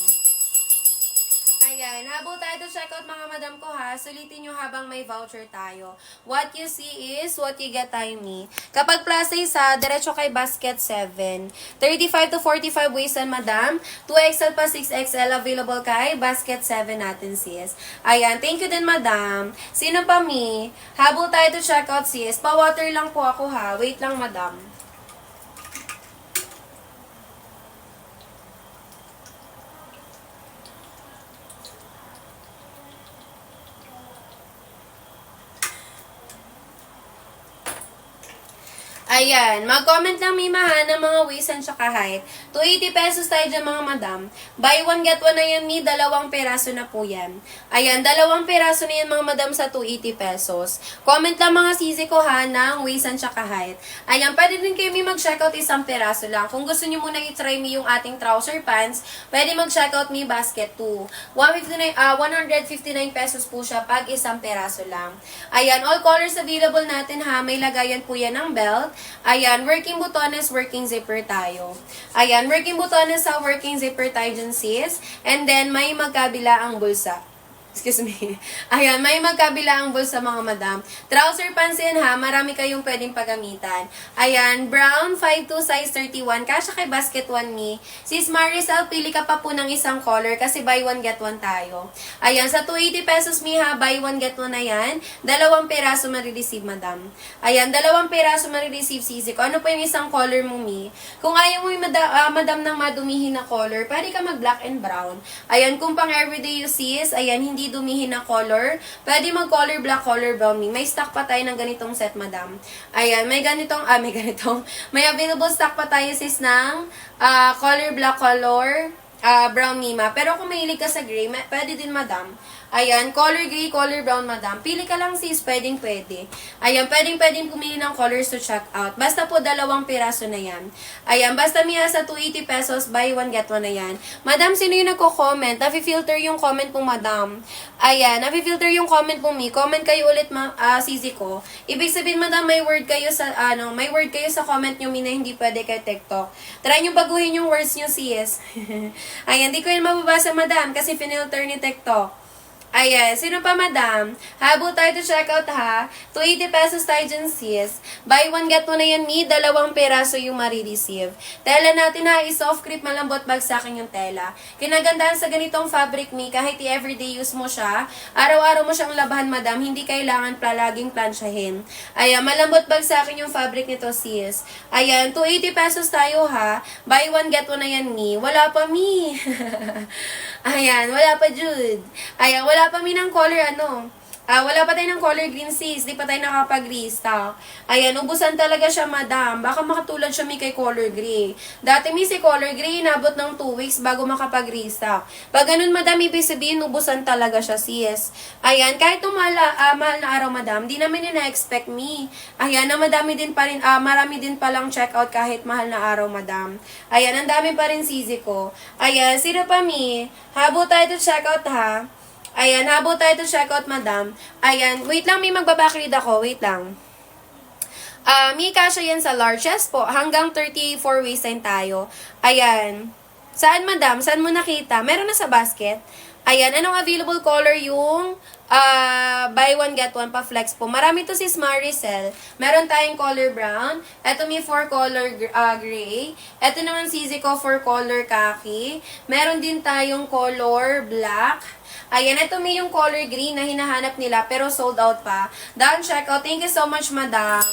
Ayan, habol tayo to check out mga madam ko ha. Sulitin nyo habang may voucher tayo. What you see is what you get tayo me. Kapag plus size ha, diretso kay basket 7. 35 to 45 waist and madam. 2XL pa 6XL available kay basket 7 natin sis. Ayan, thank you din madam. Sino pa mi? Habol tayo to check out sis. Pa-water lang po ako ha. Wait lang madam. Ayan, mag-comment lang Mima ha ng mga waist and tsaka height. 280 pesos tayo dyan mga madam. Buy one get one na yan Mi, dalawang peraso na po yan. Ayan, dalawang peraso na yan mga madam sa 280 pesos. Comment lang mga sisi ko ha ng waist and tsaka height. Ayan, pwede din kayo Mi mag-checkout isang peraso lang. Kung gusto nyo muna i-try Mi yung ating trouser pants, pwede mag-checkout Mi basket 2. 159 pesos po siya pag isang peraso lang. Ayan, all colors available natin ha. May lagayan po yan ng belt. Ayan, working butones, working zipper tayo. Ayan, working butones sa working zipper tayo dyan sis. And then, may magkabila ang bulsa. Excuse me. Ayan, may magkabila ang bulsa mga madam. Trouser pants yan ha, marami kayong pwedeng pagamitan. Ayan, brown, 5'2", size 31. Kasya kay basket 1 me. Sis Maricel, pili ka pa po ng isang color kasi buy one get one tayo. Ayan, sa 280 pesos mi ha, buy one get one na yan. Dalawang peraso marireceive madam. Ayan, dalawang peraso marireceive sisi ko. Ano po yung isang color mo mi? Kung ayaw mo yung madam ng madumihin na color, pwede ka mag black and brown. Ayan, kung pang everyday you sis, ayan, hindi dumihin na color. Pwede mag-color black, color brown. May stock pa tayo ng ganitong set, madam. Ayan, may available stock pa tayo, sis, ng color black, color brown, Mima. Pero kung mahilig ka sa gray, pwede din, madam. Ayan, color gray, color brown, madam. Pili ka lang sis, pwede. Ayan, pwedeng pumili ng colors to check out. Basta po dalawang piraso na yan. Ayan, basta Mia sa 280 pesos, buy one get one na yan. Madam, sino yung nagko-comment? Nafi-filter yung comment po, madam. Ayan, nafi-filter yung comment po, Mi. Comment kayo ulit, sisi ko. Ibig sabihin, madam, may word kayo sa comment nyo, Mi, na hindi pwede kay TikTok. Try nyo baguhin yung words nyo, sis. Ayan, di ko yun mababasa, madam, kasi finilter ni TikTok. Ayan, sino pa madam? Habol tayo to checkout ha. 280 pesos tayo dyan sis. Buy one get one na yan Mi, dalawang peraso yung marireceive. Tela natin ha, is-soft crepe, malambot bagsakin yung tela. Kinagandahan sa ganitong fabric Mi, kahit i-everyday use mo siya, araw-araw mo siyang labahan madam, hindi kailangan laging plansyahin. Ayan, malambot bagsakin yung fabric nito sis. Ayan, 280 pesos tayo ha. Buy one get one na yan Mi. Wala pa Mi. Ayan, wala pa Jude. Ayan, wala pa Mi ng color wala pa tayo ng color green sis, di pa tayo nakapag-restock. Ayan, ubusan talaga siya madam. Baka makatulad siya Mi kay color gray. Dati Mi si color gray, inabot ng 2 weeks bago makapag-restock. Pag ganun madam, ibig sabihin, ubusan talaga siya sis. Ayan, kahit mahal na araw madam, di namin na-expect Mi. Ayan, na marami din palang checkout kahit mahal na araw madam. Ayan, ang dami pa rin sisi ko. Ayan, sino pa Mi? Habol tayo to checkout ha. Ayan, habol tayo to checkout, madam. Ayan, wait lang, may magbabakread ako. Wait lang. Mi, kasya yan sa largest po. Hanggang 34 waistline tayo. Ayan. Saan, madam? Saan mo nakita? Meron na sa basket? Ayan, anong available color yung buy one get one pa flex po. Marami to si Maricel. Meron tayong color brown. Ito may 4 color gray. Ito naman si Zico 4 color khaki. Meron din tayong color black. Ayan, ito may yung color green na hinahanap nila pero sold out pa. Down checkout. Thank you so much, madam.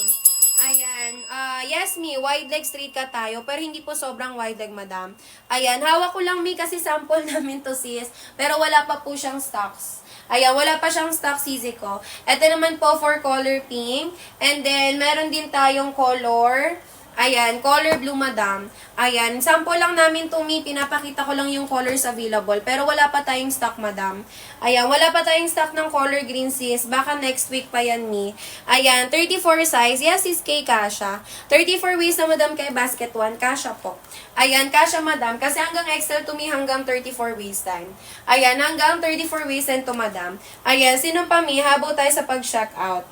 Ayan, yes mi, wide leg straight cut tayo, pero hindi po sobrang wide leg, madam. Ayan, hawak ko lang mi kasi sample namin to sis, pero wala pa po siyang stocks. Ayan, wala pa siyang stock sisi ko. Ito naman po for color pink, and then meron din tayong color, ayan, color blue, madam. Ayan, sample lang namin to mi, pinapakita ko lang yung colors available, pero wala pa tayong stock, madam. Ayan, wala pa tayong stock ng color green sis, baka next week pa yan mi. Ayan, 34 size, yes sis K kasha. 34 waist na madam kay basket 1, kasha po. Ayan, kasha madam, kasi hanggang XL to mi hanggang 34 waist time. Ayan, hanggang 34 waist time to madam. Ayan, sino pa mi, habol tayo sa pag-check out.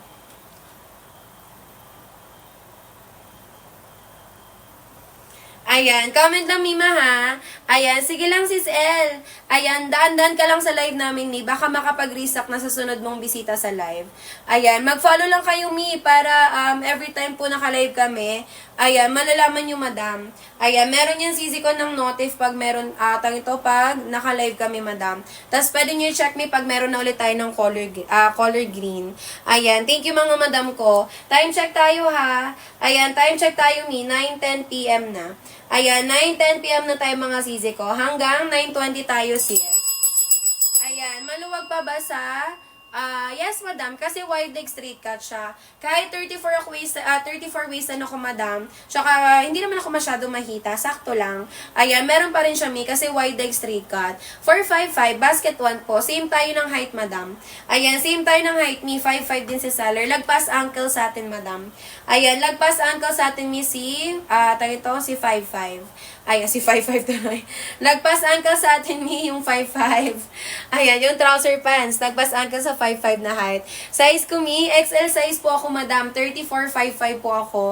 Ayan, comment lang Mima ha. Ayan, sige lang sis L. Ayan, daan-daan ka lang sa live namin ni. Baka makapag-restock na sa sunod mong bisita sa live. Ayan, mag-follow lang kayo Mi para every time po naka-live kami. Ayan, malalaman nyo madam. Ayan, meron yan sisi ko ng notif pag meron, pag naka-live kami madam. Tapos pwede nyo i-check me pag meron na ulit tayo ng color green. Ayan, thank you mga madam ko. Time check tayo ha. Ayan, time check tayo Mi, 9:10 PM na. Ayan, 9:10 PM na tayo mga sisi ko. Hanggang 9:20 tayo sis. Ayan, maluwag pa ba sa... yes, madam. Kasi wide leg straight cut siya. Kahit 34 waist ano ko, madam. Tsaka, hindi naman ako masyado mahita. Sakto lang. Ayan, meron pa rin siya, Mi. Kasi wide leg straight cut. 455, basket 1 po. Same tayo ng height, madam. Ayan, same tayo ng height, Mi. 5'5 din si seller. Lagpas ankle sa atin, madam. Ayan, lagpas ankle sa atin, Mi, si 5'5. Ayan, si 5'5 tuloy. Lagpas ankle sa atin, Mi, yung 5'5. Ayan, yung trouser pants. Lagpas ankle sa 5'5 na height. Size ko, Mi, XL size po ako, madam. 34'5'5 po ako.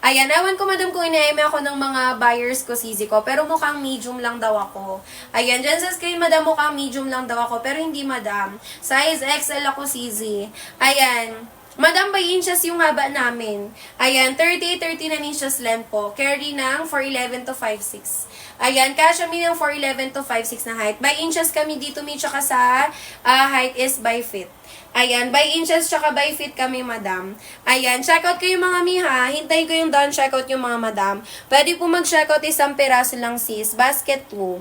Ayan, awan ko, madam, kung ina-eme ako ng mga buyers ko, sisi ko. Pero mukhang medium lang daw ako. Ayan, dyan sa screen, madam, mukhang medium lang daw ako. Pero hindi, madam. Size XL ako, sisi. Ayan. Madam, by inches yung haba namin. Ayan, 38-39 inches length po. Carry ng 4'11 to 5'6. Ayan, kasya mi ng 4'11 to 5'6 na height. By inches kami dito, Mi, tsaka sa height is by feet. Ayan, by inches tsaka by feet kami, madam. Ayan, checkout kayo mga Mi ha. Hintayin ko yung done checkout yung mga madam. Pwede po mag-checkout isang piraso lang sis. Basket 2.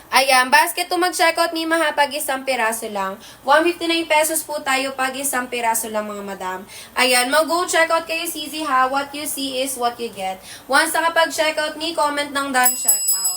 Ayan, basket to mag-checkout ni Maha pag isang piraso lang. 159 pesos po tayo pag isang piraso lang mga madam. Ayan, mag-go checkout kayo sisi ha. What you see is what you get. Once nakapag-checkout ni, comment ng done checkout.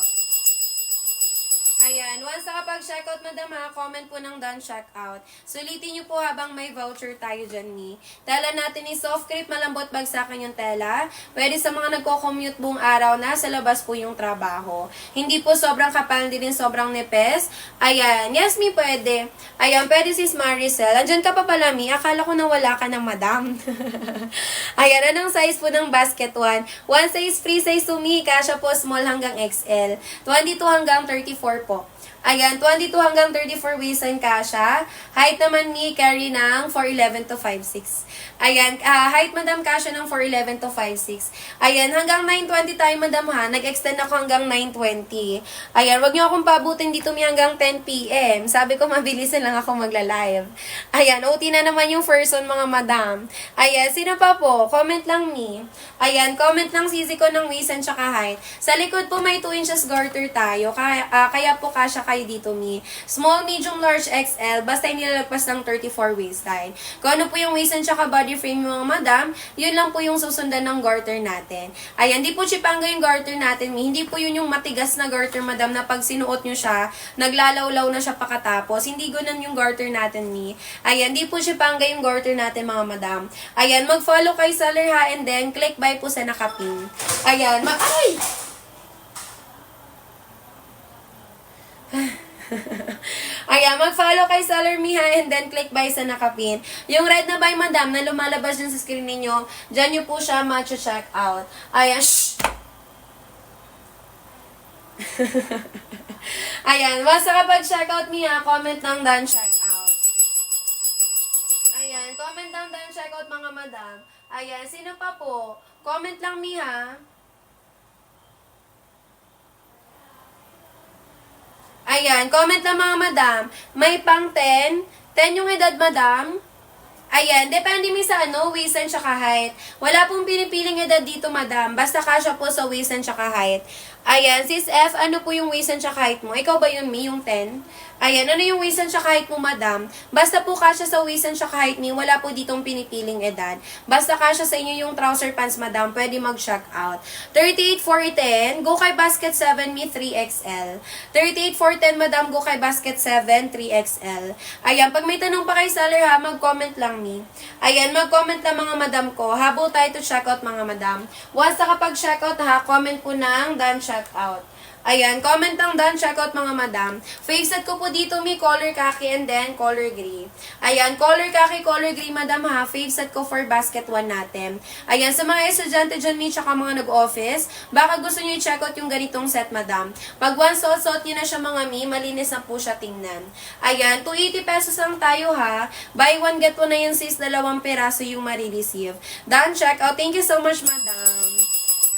Ayan, once nakapag-checkout, madam ha, comment po ng done checkout. Sulitin nyo po habang may voucher tayo dyan ni. Tela natin ni soft crepe, malambot bagsakan yung tela. Pwede sa mga nagko-commute buong araw na sa labas po yung trabaho. Hindi po sobrang kapal, hindi rin sobrang nipes. Ayan, yes Mi, pwede. Ayan, pwede sis Maricel. Andyan ka pa pala Mi, akala ko na wala ka ng madam. Ayan, anong size po ng basket 1? One size free size to Mi, kasya po small hanggang XL. 22 hanggang 34 po. Ayan, 22 hanggang 34 waistline kasha. Height naman ni carry ng 4'11 to 5'6. Ayan, height madam kasha ng 4'11 to 5'6. Ayan, hanggang 9:20 tayo madam ha. Nag-extend ako hanggang 9:20. Ayan, wag niyo akong pabutin dito Mi hanggang 10 PM. Sabi ko mabilisan lang ako magla-live. Ayan, OT na naman yung first one mga madam. Ayan, sino pa po? Comment lang Mi. Ayan, comment lang sisi ko ng waistline tsaka height. Sa likod po may 2 inches garter tayo. Kaya po kasha kayo dito Mi. Small, medium, large, XL. Basta hindi lalagpas ng 34 waistline. Kung ano po yung waistline tsaka body frame mga madam, yun lang po yung susundan ng garter natin. Ayan, hindi po chipanga yung garter natin Mi. Hindi po yun yung matigas na garter madam na pag sinuot nyo siya, naglalawlaw na siya pakatapos. Hindi gunan yung garter natin Mi. Ayan, hindi po chipanga yung garter natin mga madam. Ayan, mag-follow kay seller ha and then click buy po sa nakapin. Ayan, ay! Ayan, mag-follow kay Seller Miha and then click buy sa nakapin. Yung red na buy, madam, na lumalabas dyan sa screen ninyo, dyan nyo po siya ma-check out. Ayan, shh! Ayan, once nakapag-checkout niya, comment ng done checkout. Ayan, comment ng done checkout mga madam. Ayan, sino pa po? Comment lang niya. Ayan, comment lang mga madam. May pang 10. 10 yung edad madam. Ayan, depende mi sa waist and tsaka height. Wala pong pinipiling edad dito, madam. Basta kasya po sa waist and tsaka height. Ayan, sis F, ano po yung waist and tsaka height mo? Ikaw ba yun, Mi, yung 10? Ayan, ano yung waist and tsaka height mo, madam? Basta po kasya sa waist and tsaka height ni, wala po ditong pinipiling edad. Basta kasya sa inyo yung trouser pants, madam, pwede mag-check out. 38 for 10, go kay basket 7, Mi, 3XL. 38 for 10, madam, go kay basket 7, 3XL. Ayan, pag may tanong pa kay seller ha, mag-comment lang, Mi. Ayan, mag-comment lang mga madam ko. Habol tayo to check out, mga madam. Once nakapag-check out ha, comment po ng done check out. Ayan, comment ang done checkout mga madam. Faceset ko po dito may color khaki and then color gray. Ayan, color khaki, color gray madam ha. Faceset ko for basket 1 natin. Ayan, sa mga estudyante dyan mi tsaka mga nag-office, baka gusto nyo i-checkout yung ganitong set madam. Pag once suot nyo na siya mga mi, malinis na po siya tingnan. Ayan, 280 pesos lang tayo ha. Buy one get one na yun sis, 2 peraso yung marireceive. Done checkout. Thank you so much madam.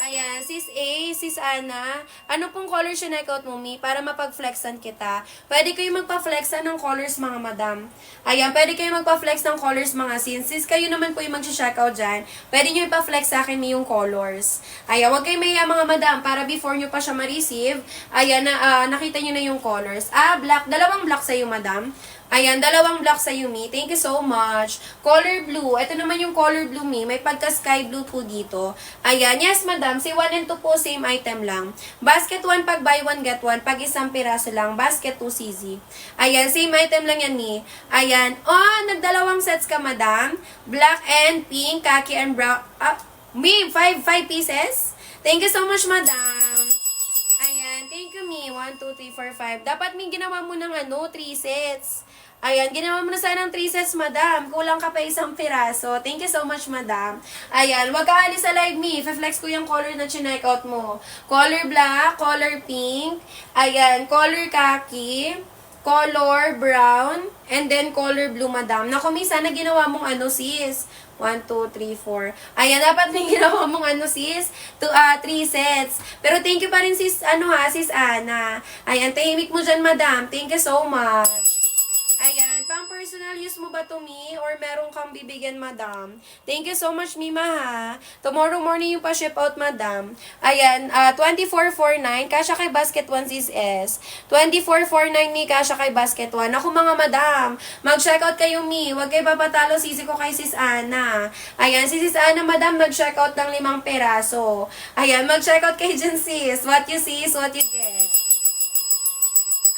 Ayan, sis A, sis Ana, ano pong color siya-checkout mo, Mi, para mapag-flexan kita? Pwede kayo magpa-flexan ng colors, mga madam. Ayan, pwede kayo magpa-flex ng colors, mga sis. Sis, kayo naman po yung mag-checkout dyan. Pwede nyo ipa-flex sa akin, Mi, yung colors. Ayan, huwag kayo mahiya, mga madam, para before nyo pa siya ma-receive, ayan, nakita nyo na yung colors. Black, 2 black sa'yo, madam. Ayan, 2 black sa Yumi. Thank you so much. Color blue. Ito naman yung color blue, Mi. May pagka-sky blue po dito. Ayan. Yes, madam. Si 1 and 2 po, same item lang. Basket 1 pag buy 1 get 1. Pag isang piraso lang. Basket 2 CZ. Ayan. Same item lang yan, Mi. Ayan. Nagdalawang sets ka, madam. Black and pink, khaki and brown. Mi, 5 pieces? Thank you so much, madam. Ayan. Thank you, Mi. 1, 2, 3, 4, 5. Dapat, Mi, ginawa mo ng 3 sets. Ayan, ginawa mo na sana ng 3 sets, madam. Kulang ka pa isang piraso. Thank you so much, madam. Ayan, wag ka alis sa live, Mi. Flex ko yung color na chinek-out mo. Color black, color pink, ayan, color khaki, color brown, and then color blue, madam. Naku, Mi, sana ginawa mong sis. 1, 2, 3, 4. Ayan, dapat may ginawa mong sis. 3 sets. Pero thank you pa rin sis, sis Ana. Ayan, tahimik mo dyan, madam. Thank you so much. Ayan, pang personal use mo ba to, Mi? Or meron kang bibigyan, madam? Thank you so much, Mima, ha? Tomorrow morning yung pa-ship out, madam. Ayan, 2449, kasya kay basket 1 sis S. 2449, Mi, kasya kay basket 1. Ako, mga madam, mag-checkout kayo, Mi. Huwag kayo papatalo, sisi ko kay sis Ana. Ayan, si sis Ana, madam, mag-checkout ng 5 peraso. Ayan, mag-checkout kayo dyan, sis. What you see is what you get.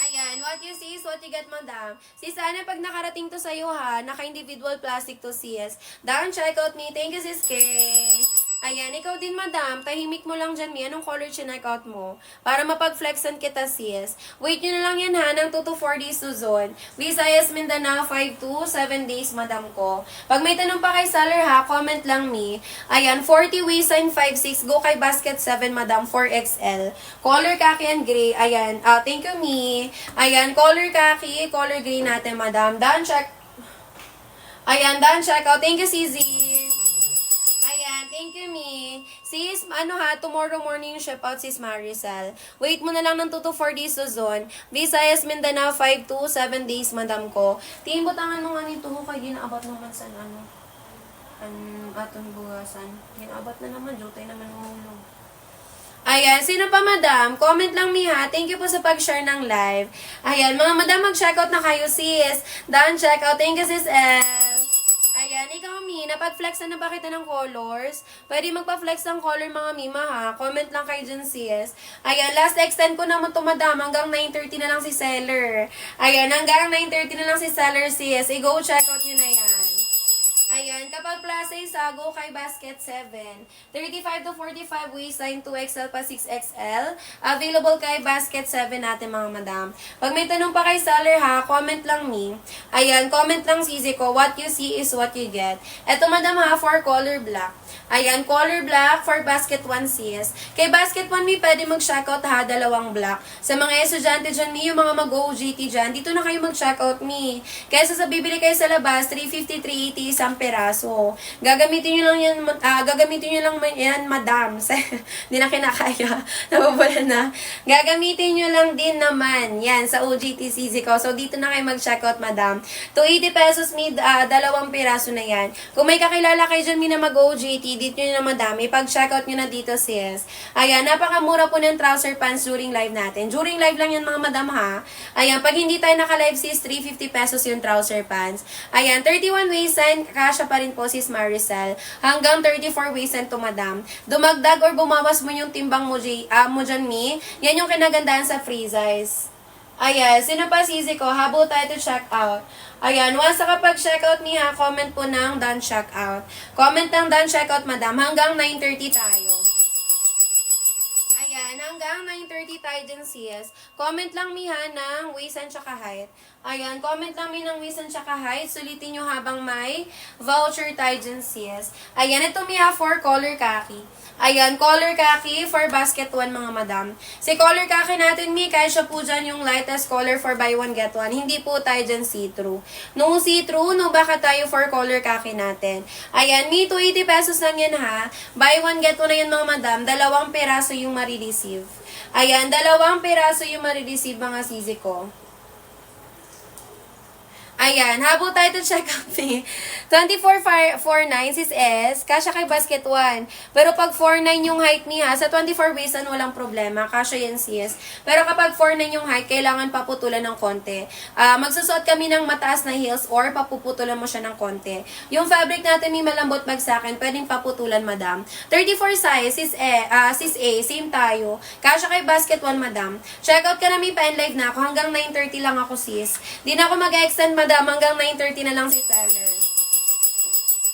Ayan, what you see is what you get, madam. Sis Ana, pag nakarating to sa'yo ha, naka-individual plastic to sis. Down, check out me. Thank you, sis Kay. Ayan, ikaw din, madam. Tahimik mo lang dyan, Mi. Anong color check-out mo? Para mapag-flexan kita, sis. Wait nyo na lang yan, ha, ng 2 to 4 days to zone. Visayas, Mindanao, 5 to 7 days, madam ko. Pag may tanong pa kay seller, ha, comment lang, Mi. Ayan, 40 waistline 5'6". Go kay basket 7, madam, 4XL. Color khaki and gray. Ayan, thank you, Mi. Ayan, color khaki, color gray natin, madam. Done, check. Ayan, done, check out. Thank you, CZ. Ayan, thank you, Mi. Sis, tomorrow morning yung ship out, sis Maricel. Wait mo na lang ng 2 to 4 days to zone. Visayas, Mindanao, 5 to 7 days, madam ko. Tingin butangan mo nga nito ko kay ginaabot naman sa atong bugasan. Ginaabot na naman, jutay naman ng hulog. Ayan, sino pa, madam? Comment lang, Mi, ha? Thank you po sa pag-share ng live. Ayan, mga madam, mag-checkout na kayo, sis. Done, checkout. Thank you, sis L. Ayan, ikaw, Mi, napag-flexan na ba kita ng colors? Pwede magpa-flex ng color, mga Mima, ha? Comment lang kayo dyan, sis. Ayan, last extend ko naman to, madam. Hanggang 9:30 na lang si seller. Ayan, hanggang 9:30 na lang si seller, sis. I-go check out nyo na yan. Ayan, kapag plus size, go kay basket 7. 35 to 45 waistline, 2XL pa 6XL. Available kay basket 7 natin mga madam. Pag may tanong pa kay seller ha, comment lang me. Ayan, comment lang sisi ko. What you see is what you get. Eto madam ha, for color black. Ayan, color black for basket 1 sis. Kay basket 1 mi, pwede mag-checkout ha, dalawang black. Sa mga estudyante dyan mi, yung mga mag-OJT dyan, dito na kayo mag-checkout mi. Kaysa sa bibili kayo sa labas, 350, 380 isang peraso. Gagamitin nyo lang yan, madam. Hindi na kinakaya. Nabubula na. Gagamitin nyo lang din naman yan sa OJT CZ ko. So, dito na kayo mag-checkout, madam. 280 pesos mi, dalawang peraso na yan. Kung may kakilala kayo dyan mi na mag-OJT, dito nyo na madami. Pag-checkout nyo na dito, sis. Ayan, napakamura po ng trouser pants during live natin. During live lang yan, mga madam, ha. Ayan, pag hindi tayo naka-live, sis, 350 pesos yung trouser pants. Ayan, 31 waistline, kasya pa rin po, sis Maricel. Hanggang 34 waistline to, madam. Dumagdag or bumawas mo yung timbang mo dyan, mi. Yan yung kinagandaan sa free size. Ayan, sino pa sisi ko? Habol tayo to check out. Ayan, once nakapag-checkout niya, comment po ng done checkout. Comment ng done checkout, madam. Hanggang 9:30 tayo. Ayan, hanggang 9:30 tayo dyan, sis. Comment lang miha ng waist and tsaka height. Ayan, comment lang mi ng waist and tsaka height. Sulitin nyo habang may voucher tayo dyan, sis. Ayan, ito miha for color khaki. Ayan, color khaki for basket 1, mga madam. Si color khaki natin, mi, kaya siya po dyan yung lightest color for buy one get one. Hindi po tayo dyan see-through. No see-through, no baka tayo for color khaki natin. Ayan, mi, 280 pesos lang yan ha. Buy one get one na yan, mga madam. Dalawang peraso yung marireceive. Ayan, dalawang peraso yung marireceive, mga sisi ko. Ayan, habol tayo to check out ni 2449 sis S, kasya kay basket 1. Pero pag 49 yung height niya, sa 24 waist walang problema, kasya yan sis. Pero kapag 49 yung height, kailangan paputulan ng konti. Magsusuot kami ng mataas na heels or papuputulan mo siya ng konti. Yung fabric natin may malambot bag sa akin, pwedeng paputulan, madam. 34 size, sis A, same tayo. Kasya kay basket 1, madam. Check out ka na, may pa-live na ako. Hanggang 9:30 lang ako, sis. Di na ako mag-extend, madam. Hanggang 9:30 na lang si seller.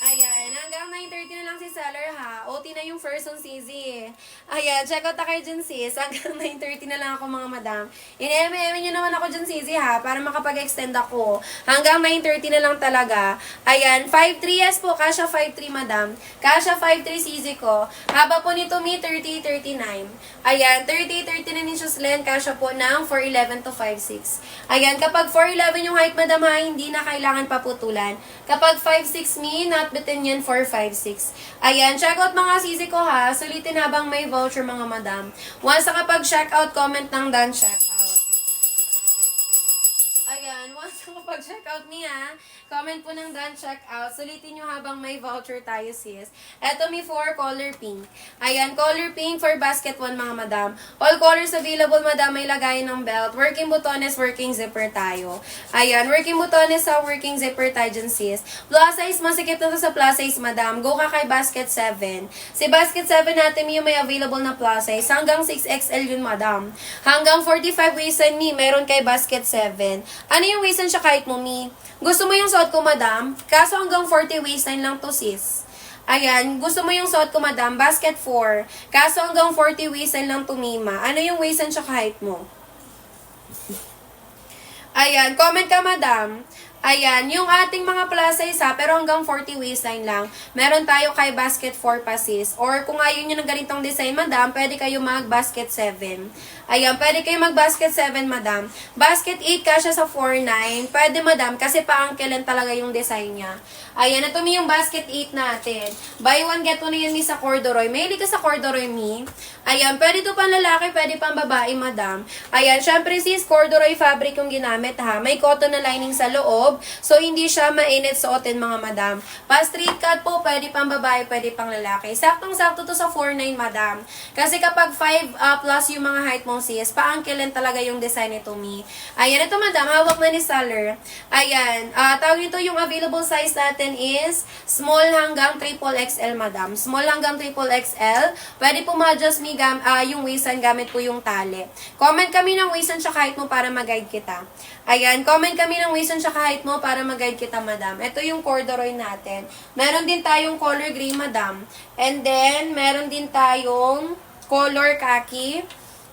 Ayan, hanggang 9:30 na lang si seller ha. OT na yung first on CZ eh. Ayan, check out na kayo dyan sis. Hanggang 9:30 na lang ako, mga madam. In-MM nyo naman ako dyan CZ ha, para makapag-extend ako. Hanggang 9:30 na lang talaga. Ayan, 5'3", yes po, kasya 5'3", madam. Kasya 5'3" CZ ko. Haba po nito mi 30-39. Ayan, 30-39 inches length, kasya po ng 4'11 to 5'6". Ayan, kapag 4'11 yung height, madam ha, hindi na kailangan paputulan. Kapag 5'6" mi, not bitin yan 4'5'6". Ayan, check out mga sisi ko ha. Sulitin habang may voucher, mga madam. Once nakapag-check out, comment ng done check out. Ayan, once nakapag-check out niya, comment po ng done check out. Sulitin nyo habang may voucher tayo, sis. Eto mi for color pink. Ayan, color pink for basket 1, mga madam. All colors available, madam. May lagayan ng belt. Working butones, working zipper tayo. Ayan, working butones sa working zipper tayo dyan, sis. Plus size, masikip na to sa plus size, madam. Go ka kay basket 7. Si basket 7 natin yung may available na plus size. Hanggang 6XL yun, madam. Hanggang 45 waistline, mi. Meron kay basket 7. Ano yung waistline siya kahit mo, mi? Gusto mo yung suot ko, madam? Kaso hanggang 40 waistline lang to, sis. Ayan, gusto mo yung suot ko, madam? Basket 4. Kaso hanggang 40 waistline lang to, mima. Ano yung waistline siya kahit mo? Ayan, comment ka, madam. Ayan, yung ating mga plus size ha, pero hanggang 40 waistline lang. Meron tayo kay basket 4 pa, sis. Or kung ayaw nyo ng ganitong design, madam, pwede kayo mag-basket 7. Ayan, pwede kayo mag-basket 7, madam. Basket 8 kasya sa 4'9". Pwede, madam, kasi paangkilan talaga yung design niya. Ayan, ito mi yung basket 8 natin. Buy one, get one na yan mi sa corduroy. Mahilig ka sa corduroy, mi. Ayan, pwede ito pang lalaki, pwede pang babae, madam. Ayan, syempre sis, corduroy fabric yung ginamit ha. May cotton na lining sa loob. So, hindi siya mainit suotin, mga madam. Pa-straight cut po, pwede pang babae, pwede pang lalaki. Saktong-sakto to sa 4'9", madam. Kasi kapag 5 plus yung mga height mo, sis, paangkilin talaga yung design nito, Mi. Ayan, ito madam, hawak na ni seller. Ayan, tawag nito yung available size natin is small hanggang triple XL, madam. Small hanggang triple XL. Pwede po ma-adjust mi yung waistline gamit po yung tali. Comment kami ng waistline sa height mo para mag-guide kita. Ayan, comment kami ng waistline sa height mo para mag-guide kita, madam. Ito yung corduroy natin. Meron din tayong color gray, madam. And then, meron din tayong color khaki.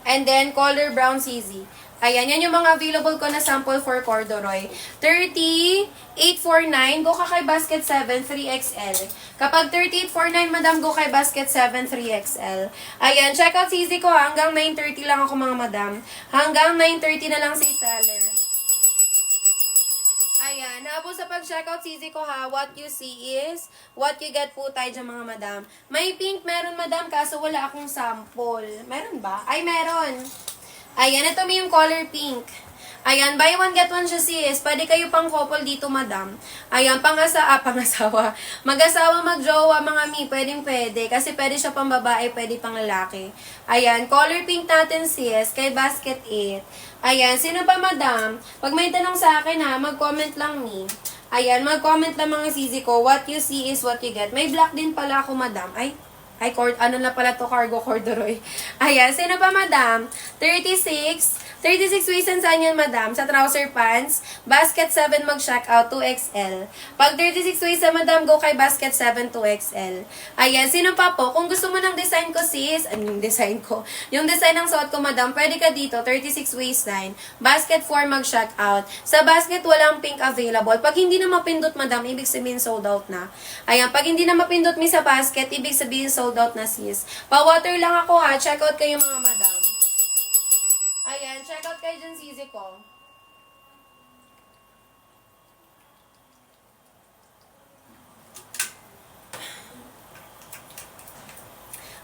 And then, color brown CZ. Ayan, yan yung mga available ko na sample for corduroy. 3849, go ka kay basket 7, 3XL. Kapag 3849, madam, go kay basket 7, 3XL. Ayan, check out CZ ko, hanggang 9:30 lang ako, mga madam. Hanggang 9:30 na lang si seller. Ayan, habang sa pag-checkout CZ ko ha, what you see is what you get po tayo dyan, mga madam. May pink meron, madam, kaso wala akong sample. Meron ba? Ay, meron. Ayan, ito may yung color pink. Ayan, buy one get one siya sis. Pwede kayo pang couple dito, madam. Ayan, pangasawa. Mag-asawa, mag-jowa, mga mi. Pwede. Kasi pwede siya pang babae, pwede pang lalaki. Ayan, color pink natin sis. Kay basket 8. Ayan, sino pa, madam? Pag may tanong sa akin ha, mag-comment lang mi. Ayan, mag-comment lang mga sisi ko. What you see is what you get. May black din pala ako, madam. Ano na pala to, cargo corduroy. Ayan, sino pa, madam? 36 waist and saan yan, madam? Sa trouser pants, basket 7 mag-check out, 2XL. Pag 36 waist na, madam, go kay basket 7, 2XL. Ayan, sino pa po? Kung gusto mo ng design ko, sis, yung design ko? Yung design ng suot ko, madam, pwede ka dito, 36 waistline, basket 4 mag-check out. Sa basket, walang pink available. Pag hindi na mapindot, madam, ibig sabihin sold out na. Ayan, pag hindi na mapindot mi sa basket, ibig sabihin sold out na, sis. Pa-water lang ako, ha. Check out kayo, mga madam. Ayan, check out kayo dyan, sisi ko.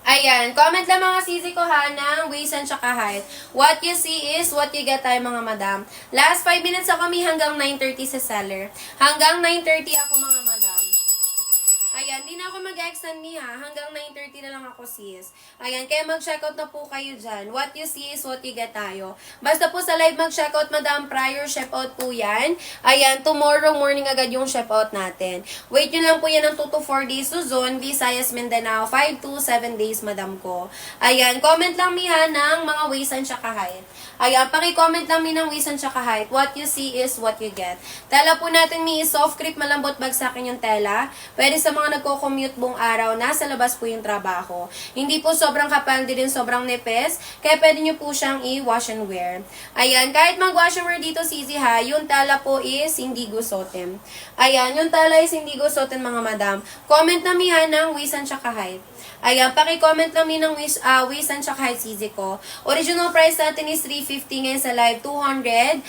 Ayan, comment lang mga sisi ko ha ng waist and tsaka height. What you see is what you get tayo, mga madam. Last 5 minutes ako kami hanggang 9:30 sa seller. Hanggang 9:30 ako, mga madam. Ayan, di na ako mag-extend mi ha. Hanggang 9:30 na lang ako, sis. Ayan, kaya mag-checkout na po kayo dyan. What you see is what you get tayo. Basta po sa live mag-checkout, madam, prior ship-out po yan. Ayan, tomorrow morning agad yung ship-out natin. Wait nyo lang po yan ng 2 to 4 days. Luzon, Visayas, Mindanao, 5 to 7 days, madam ko. Ayan, comment lang mi ha ng mga waist and tsaka height. Ayan, paki-comment lang mi ng waist and tsaka height. What you see is what you get. Tela po natin mi is soft creep, malambot bagsakin yung tela. Pwede sa mga nagko-commute buong araw, nasa labas po yung trabaho. Hindi po sobrang kapal, din sobrang nipis, kaya pwede nyo po siyang i-wash and wear. Ayan, kahit mag-wash and wear dito, sisi ha, yung tala po is hindi gusotin. Ayan, yung tala is hindi gusotin, mga madam. Comment na mi ha ng waist and tsaka height. Ayan, paki-comment lang mi ng waist and tsaka height, sisi ko. Original price natin is 350 ngayon sa live, 280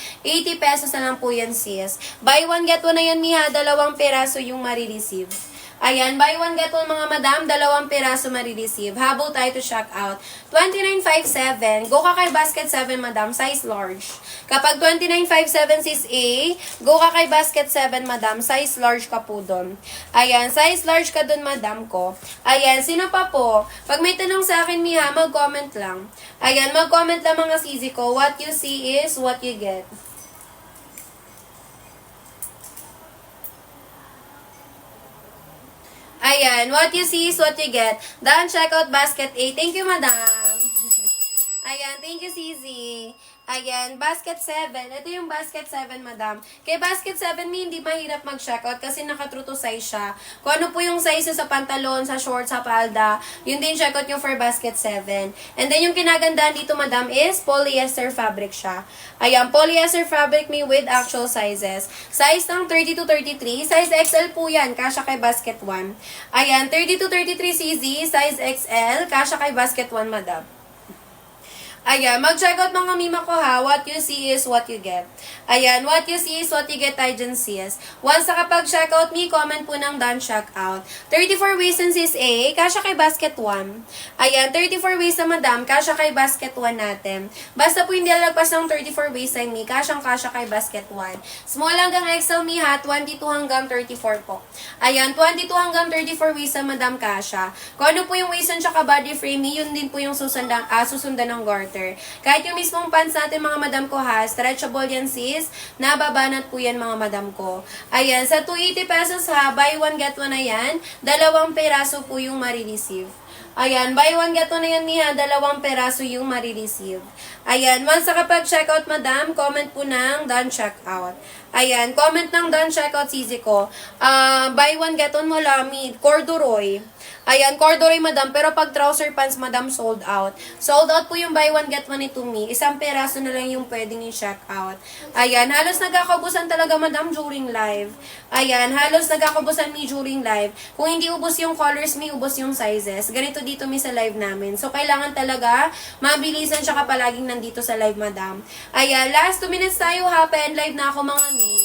pesos na lang po yan, sis. Buy one, get one na yan, mi ha, 2 peraso yung marireceive. Ayan, buy one get one, mga madam, 2 piraso marireceive. Habol tayo to check out. 2957, go ka kay basket 7, madam, size large. Kapag 2957 sis A, go ka kay basket 7, madam, size large ka po doon. Ayan, size large ka doon, madam ko. Ayan, sino pa po? Pag may tanong sa akin, Miha, mag-comment lang. Ayan, mag-comment lang mga sisi ko. What you see is what you get. Ayan, what you see is what you get. Daan, check out basket 8. Thank you, madam. Ayan, thank you, Cici. Ayan, basket 7. Ito yung basket 7, madam. Kay basket 7, hindi mahirap mag-checkout kasi naka-true to size siya. Kung ano po yung size sa pantalon, sa shorts, sa palda, yun din checkout nyo for basket 7. And then yung kinagandaan dito, madam, is polyester fabric siya. Ayan, polyester fabric me with actual sizes. Size ng 30 to 33. Size XL po yan, kasya kay basket 1. Ayan, 30 to 33 CZ, size XL, kasya kay basket 1, madam. Ayan, mag-checkout mga mima ko ha. What you see is what you get. Ayan, what you see is what you get tayo dyan, sis. Once nakapag-checkout me, comment po ng done checkout. 34 waist and sis A, kasya kay basket 1. Ayan, 34 waist na madam, kasya kay basket 1 natin. Basta po hindi lalagpas ng 34 waist ay me, kasya kay basket 1. Small hanggang XL me ha, 22 hanggang 34 po. Ayan, 22 hanggang 34 waist na madam kasya. Kung ano po yung waist and tsaka body frame me, yun din po yung susundan ng garter. Kahit yung mismong pants natin mga madam ko ha, stretchable yan sis, nababanat po yan mga madam ko. Ayan, sa 280 pesos ha, buy one get one na yan, 2 peraso po yung marireceive. Ayan, buy one get one na yan niya, 2 peraso yung marireceive. Ayan, once nakapag-checkout madam, comment po ng done checkout. Ayan, comment ng done checkout sisi ko. Buy one get one mo lami, corduroy. Ayan, corduroy madam, pero pag trouser pants madam sold out. Sold out po yung buy one get one ni Tumi. 1 peraso na lang yung pwedeng i-check out. Ayan, halos nagkakaubusan talaga madam during live. Ayan, halos nagkakaubusan mi during live. Kung hindi ubos yung colors mi, ubos yung sizes. Ganito dito mi sa live namin. So, kailangan talaga mabilisan siya ka palaging nandito sa live madam. Ayan, last 2 minutes tayo ha, pa-end live na ako mga mi.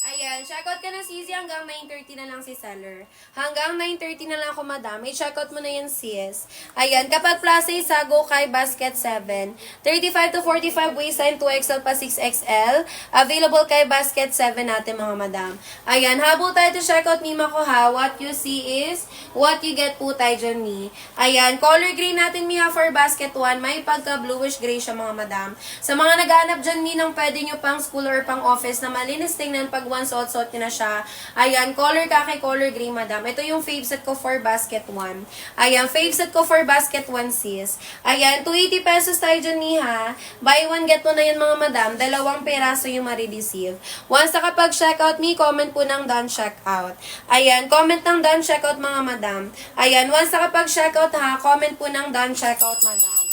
Ayan, checkout ka na sisi hanggang 9:30 na lang si seller. Hanggang 9:30 na lang ako madam. I-checkout mo na yan sis. Ayan, kapag plus size ha, go kay basket 7. 35 to 45 waistline, 2XL pa 6XL. Available kay basket 7 natin mga madam. Ayan, habol tayo to checkout mima ko ha. What you see is what you get po tayo dyan mi. Ayan, color green natin mi ha for basket 1. May pagka bluish gray siya mga madam. Sa mga naghahanap dyan mi ng pwede nyo pang school or pang office na malinis tingnan pag one suot-suot nyo na siya. Ayan, color ka kay color gray, madam. Ito yung fave set ko for basket 1. Ayan, fave set ko for basket 1, sis. Ayan, 280 pesos tayo dyan ni ha. Buy one, get one na yan mga madam. 2 peraso yung marireceive. Once nakapag-checkout me, comment po ng done checkout. Ayan, comment ng done checkout mga madam. Ayan, once nakapag-checkout ha, comment po ng done checkout, madam.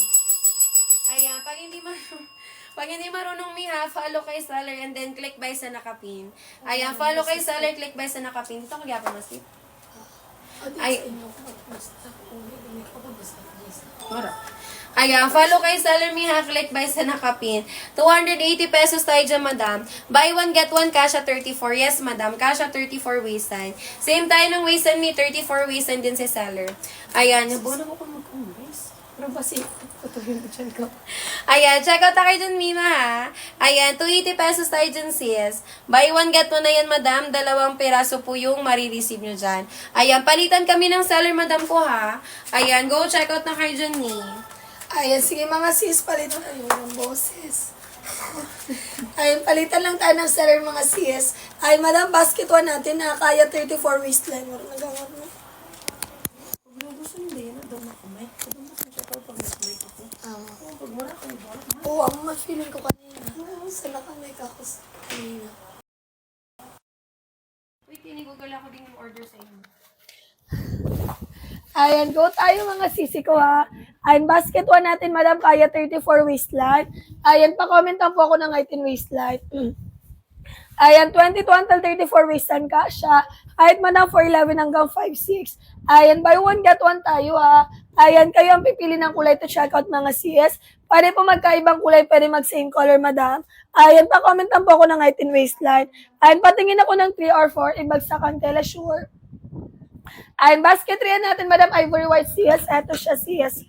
Ayan, pag hindi marunong mi ha, follow kay seller and then click buy sa nakapin. Ayan, follow kay seller, click buy sa nakapin. Dito ko gyapon masip. Ay. Mara. Ayan, follow kay seller mi ha, click buy sa nakapin. 280 pesos tayo dyan, madam. Buy one, get one, kasha 34. Yes, madam, kasha 34 waistline. Same tayo ng waistline mi, 34 waistline din si seller. Ayan, yung bono ko kung mag-converse. Pero kasi, patuloy mo dyan ko. Ayan, check out tayo dyan, Mima, ha? Ayan, 280 pesos tayo dyan, sis. Buy one, get one na yan, madam. 2 peraso po yung marireceive nyo dyan. Ayan, palitan kami ng seller, madam ko, ha? Ayan, go check out na kayo dyan, Mi. Ayan, sige mga sis, palitan kayo ng boses. Ayan, palitan lang tayo ng seller mga sis. Ay, madam, basket 1 natin na kaya 34 waistline. Wala nagawa mo. Oo, ang mas feeling ko kanina. Sa nakamay ka ako kanina. Wait, tinigugol ako din yung order sa inyo. Ayan, go tayo mga sisi ko ha. Ayan, basket 1 natin, madam, kaya 34 waistline. Ayan, pa-commentan po ako ng 18 waistline. Ayan, 22 until 34 waistline ka siya. Kahit madam, 411 hanggang 5'6". Ayan, buy one, get one tayo ha. Ayan, kayo ang pipili ng kulay to check out mga CS. Pwede po magkaibang kulay, pwede mag-same color, madam. Ayan, pa-commentan po ako ng 18 waistline. Ayan, patingin ako ng 3 or 4, ibagsakan tela sure. Ayan, basket 3 natin, madam, ivory white CS. Eto siya, CS.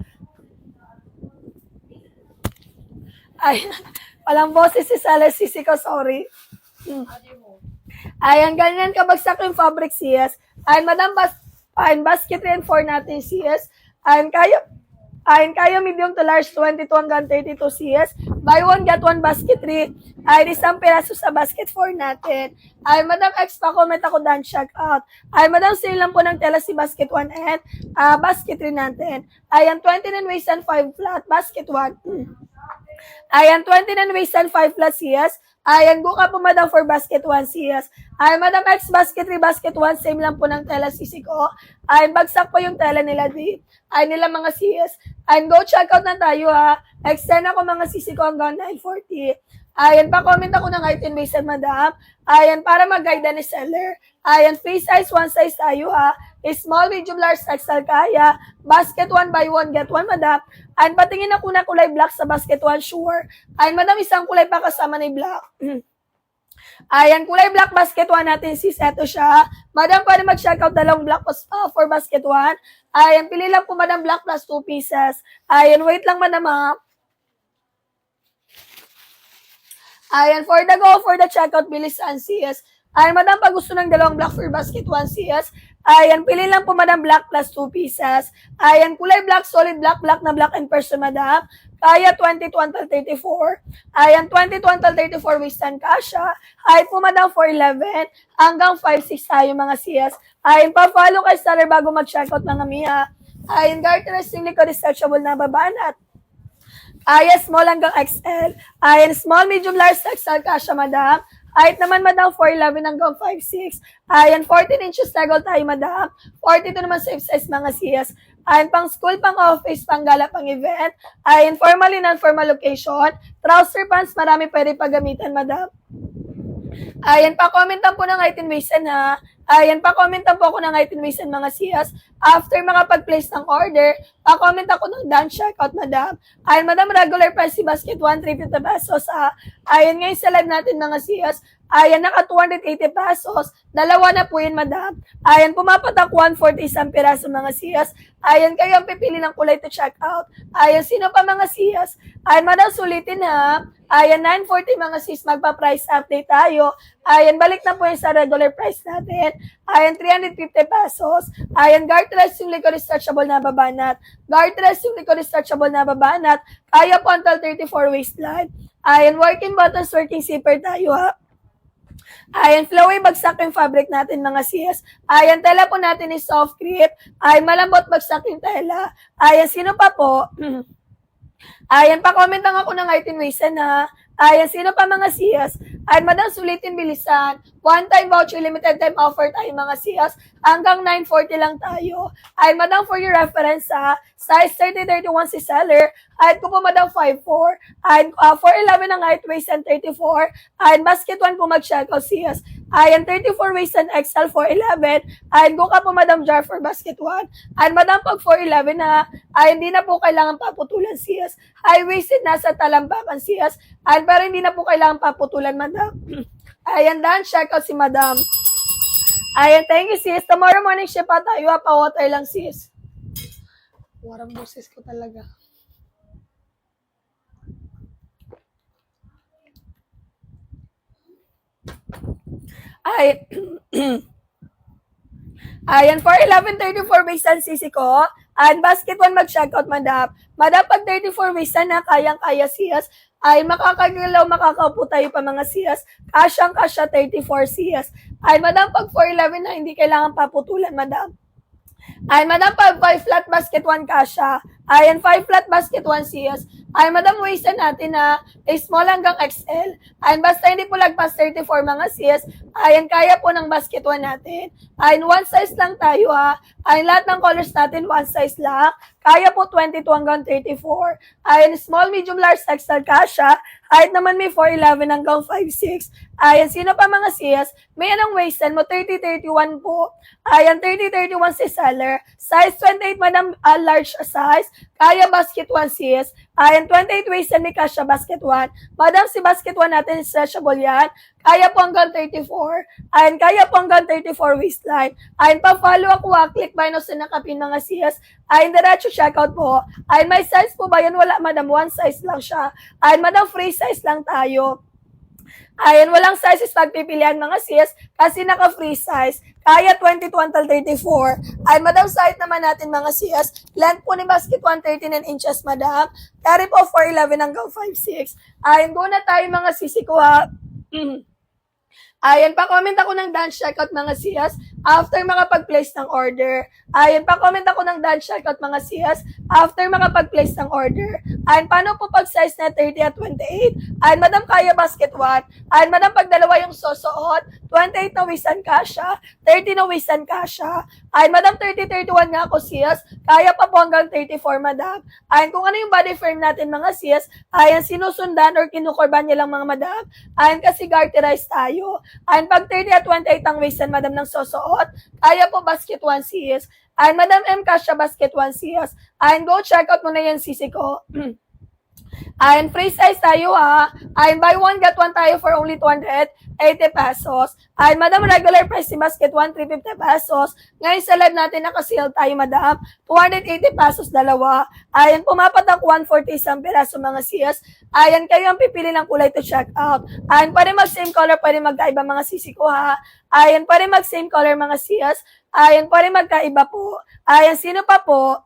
Ayan, walang boses si Salah, sisi ko, sorry. Ayan, ganyan kabagsak yung fabric CS. Ayan, madam, basket 3 and 4 natin CS. Ayan, kayo medium to large 22 hanggang 32 CS. Buy one, get one, basket 3. Ayan, 1 peraso sa basket 4 natin. Ayan, madam, extra comment ako done check out. Ayan, madam, sale lang po ng tela si basket 1 and basket 3 natin. Ayan, 29 waist and 5 flat, basket 1. Ayan, 29 waist and 5 flat CS. Ayan, go ka po, madam, for basket 1 CS. Ayan, madam, X basket 3, basket 1, same lang po ng tela sisi ko. Ayan, bagsak po yung tela nila di. Ayan, nila mga CS. Ayan, go check out na tayo ha. Extend ako mga sisi ko hanggang 940. Ayan, pa-comment ako ng item base, madam. Ayan, para mag-guide ni seller. Ayan, free size, 1 size tayo ha. Small, medium, large, XL kaya. Basket 1, buy 1, get 1, madam. Ayan, patingin ako na kulay black sa basket 1, sure. Ayan, madam, isang kulay pa kasama ni black. Ayan, kulay black basket 1 natin, sis. Eto siya. Madam, pwede mag-check out dalawang black for basket 1. Ayan, pili lang po, madam, black plus 2 pieces. Ayan, wait lang, madam, ha. Ayan, for the checkout, bilisan, sis. Ay, madam, pag gusto ng dalawang black for basket 1 CS, ayan, pili lang po, madam, black plus 2 pieces. Ayan, kulay black, solid black, black na black in person, madam. Kaya 22 until 34. Ayan, 22 until 34 waistline kasha. Height po, madam, 4'11 hanggang 5'6 tayo, mga CS. Ayan, pa-follow kay Starter bago mag-checkout, mga Mia. Ayan, garter string likod stretchable na babanat. Ayan, small hanggang XL. Ayan, small, medium, large, XL kasha, madam. Height naman, madam, 4'11 hanggang 5'6. Ayan, 14 inches legal tayo, madam. 42 naman safe size, mga CS. Ayan, pang school, pang office, pang gala, pang event. Ayan, formal and non-formal location. Trouser pants, marami pwede paggamitan, madam. Ayan, pa-commentan po ng height and waist ha. Ayan, pa-commentan po ako ng height and waist mga CS. After makapag-place ng order, pa-comment ako ng done checkout, madam. Ayan, madam, regular price si basket 150 pesos ha. Ayan, ngayon sa live natin, mga CS. Ayan, naka 280 pesos. Dalawa na po yun, madam. Ayan, pumapatak 140 isang piraso, mga CS. Ayan, kayo ang pipili ng kulay to check out. Ayan, sino pa, mga CS? Ayan, madam, sulitin ha. Ayan, 940 mga sis, magpa-price update tayo. Ayan, balik na po yung sa regular price natin. Ayan, 350 pesos. Ayan, garterized yung likod stretchable na babanat. Garterized yung likod stretchable na babanat. Kaya po until 34 waistline. Ayan, working buttons, working zipper tayo ha. Ayan, flowy bagsak yung fabric natin, mga sis. Ayan, tela po natin is soft grip. Ayan, malambot bagsak yung tela. Ayan, sino pa po? Ayan, pa-comment lang ako ng height and waist na. Ayan, sino pa, mga CS? Ayan, madam, sulitin, bilisan. One-time voucher, limited time offer tayo, mga CS. Hanggang 940 lang tayo. Ayan, madam, for your reference ha, size 30-31 si seller. Ayan ko po, madam, 5'4". Ayan, 4'11 ang height, waist and 34. Ayan, basket 1 po mag-checkout, CS. Ayan, 34 waist and XL, 4'11. Ayan, go ka po, madam, jar for basket 1. Ayan, madam, pag 4'11 ha, ayan, hindi na po kailangan paputulan, CS. High-waisted, nasa talambakan, CS. Ayan, pero hindi na po kailangan paputulan, madam. Ayan, done, checkout si madam. Ayan, thank you, sis. Tomorrow morning ship pa tayo, pa-water lang, sis. Warang boses ko talaga. Ay, ayan, for 11:34 basean sisi ko. And basket 1 mag-checkout, madam. Madam, pag 34 basean na, kayang-kaya siyas. Ay, makakagalaw, makakaupo tayo pa, mga siyas. Kasyang-kasya 34 siyas. Ay, madam, pag 411 na, hindi kailangan paputulan, madam. Ay, madam, pag 5 flat basket 1 kasya. Ayan, 5 flat basket 1 CS. Ay, madam, waist natin na small hanggang XL. Ayan, basta hindi po lagpas 34 mga CS. Ayan, kaya po ng basket 1 natin. Ayan, one size lang tayo ha. Ayan, lahat ng colors natin, one size lang. Kaya po 22 hanggang 34. Ayan, small, medium, large, XL kasya. Height naman may 4'11 hanggang 5'6. Ayan, sino pa mga CS? May anong waistline mo? 30-31 po. Ayan, 30-31 si seller. Size 28, madam, large size. Kaya basket 1 CS. Ayan, 28 waistline may kasya basket 1. Madam, si basket 1 natin stretchable yan. Kaya po hanggang 34. Ayan, kaya po hanggang 34 waistline. Ayan, pa-follow ako ha. Click by no sa nakapin mga CS. Ayan, diretso checkout po. Ayan, may size po ba yan? Wala, madam. One size lang siya. Ayan, madam, free size lang tayo. Ayan, walang sizes pagpipilian mga sis kasi naka-free size. Kaya 22 until 34. Ay, madam, side naman natin mga sis. Length po ni basket 139 inches, madam. Carry po 4'11 hanggang 5'6. Ayan, go na tayo mga sisi ko ha. Ayan, pa-comment ako ng dance checkout mga sis after makapag-place ng order. Ayan, pa-comment ako ng dance checkout mga sis after makapag-place ng order. Ayan, paano po pag size na 30 at 28? Ayan, madam, kaya basket 1. Ayan, madam, pag dalawa yung susuot, 28 na wisan kasha, 30 na wisan kasha. Ayan, madam, 30-31 nga ako sis. Kaya pa po hanggang 34, madam. Ayan, kung ano yung body frame natin mga sis, ayan, sinusundan or kinukurban niya lang mga madam. Ayan, kasi garterized tayo. Ayan, pag 30 at 28 ang waistan, madam, ng susuot, kaya po basket 1 sis. Ayan, madam, M kasha basket 1 sis. Ayan, go check out mo na yan sisi ko. Ayan, free size tayo ha. Ayan, buy one, get one tayo for only 280 pesos. Ayan, madam, regular price si basket 1, 350 pesos. Ngayon sa live natin, nakasale tayo, madam. 280 pesos dalawa. Ayan, pumapatak 140 isang piraso mga siyas. Ayan, kayo ang pipili ng kulay to check out. Ayan, pwede mag-same color, pwede magkaiba mga sisi ko ha. Ayan, pwede mag-same color mga siyas. Ayan, pwede magkaiba po. Ayan, sino pa po?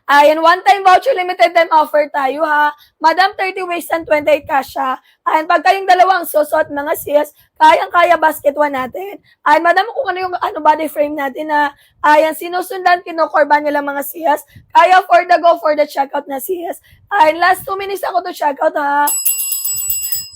Ayan, one-time voucher, limited time offer tayo ha. Madam, 30 waist and 28 kasha. Ayan, pag kayong dalawang susot mga sis, kayang-kaya basket 1 natin. Ayan, madam, kung ano yung body frame natin na, ayan, sinusundan, kinukorban nyo lang mga sis. Kaya for the go, for the checkout na sis. Ayan, last 2 minutes ako to checkout ha.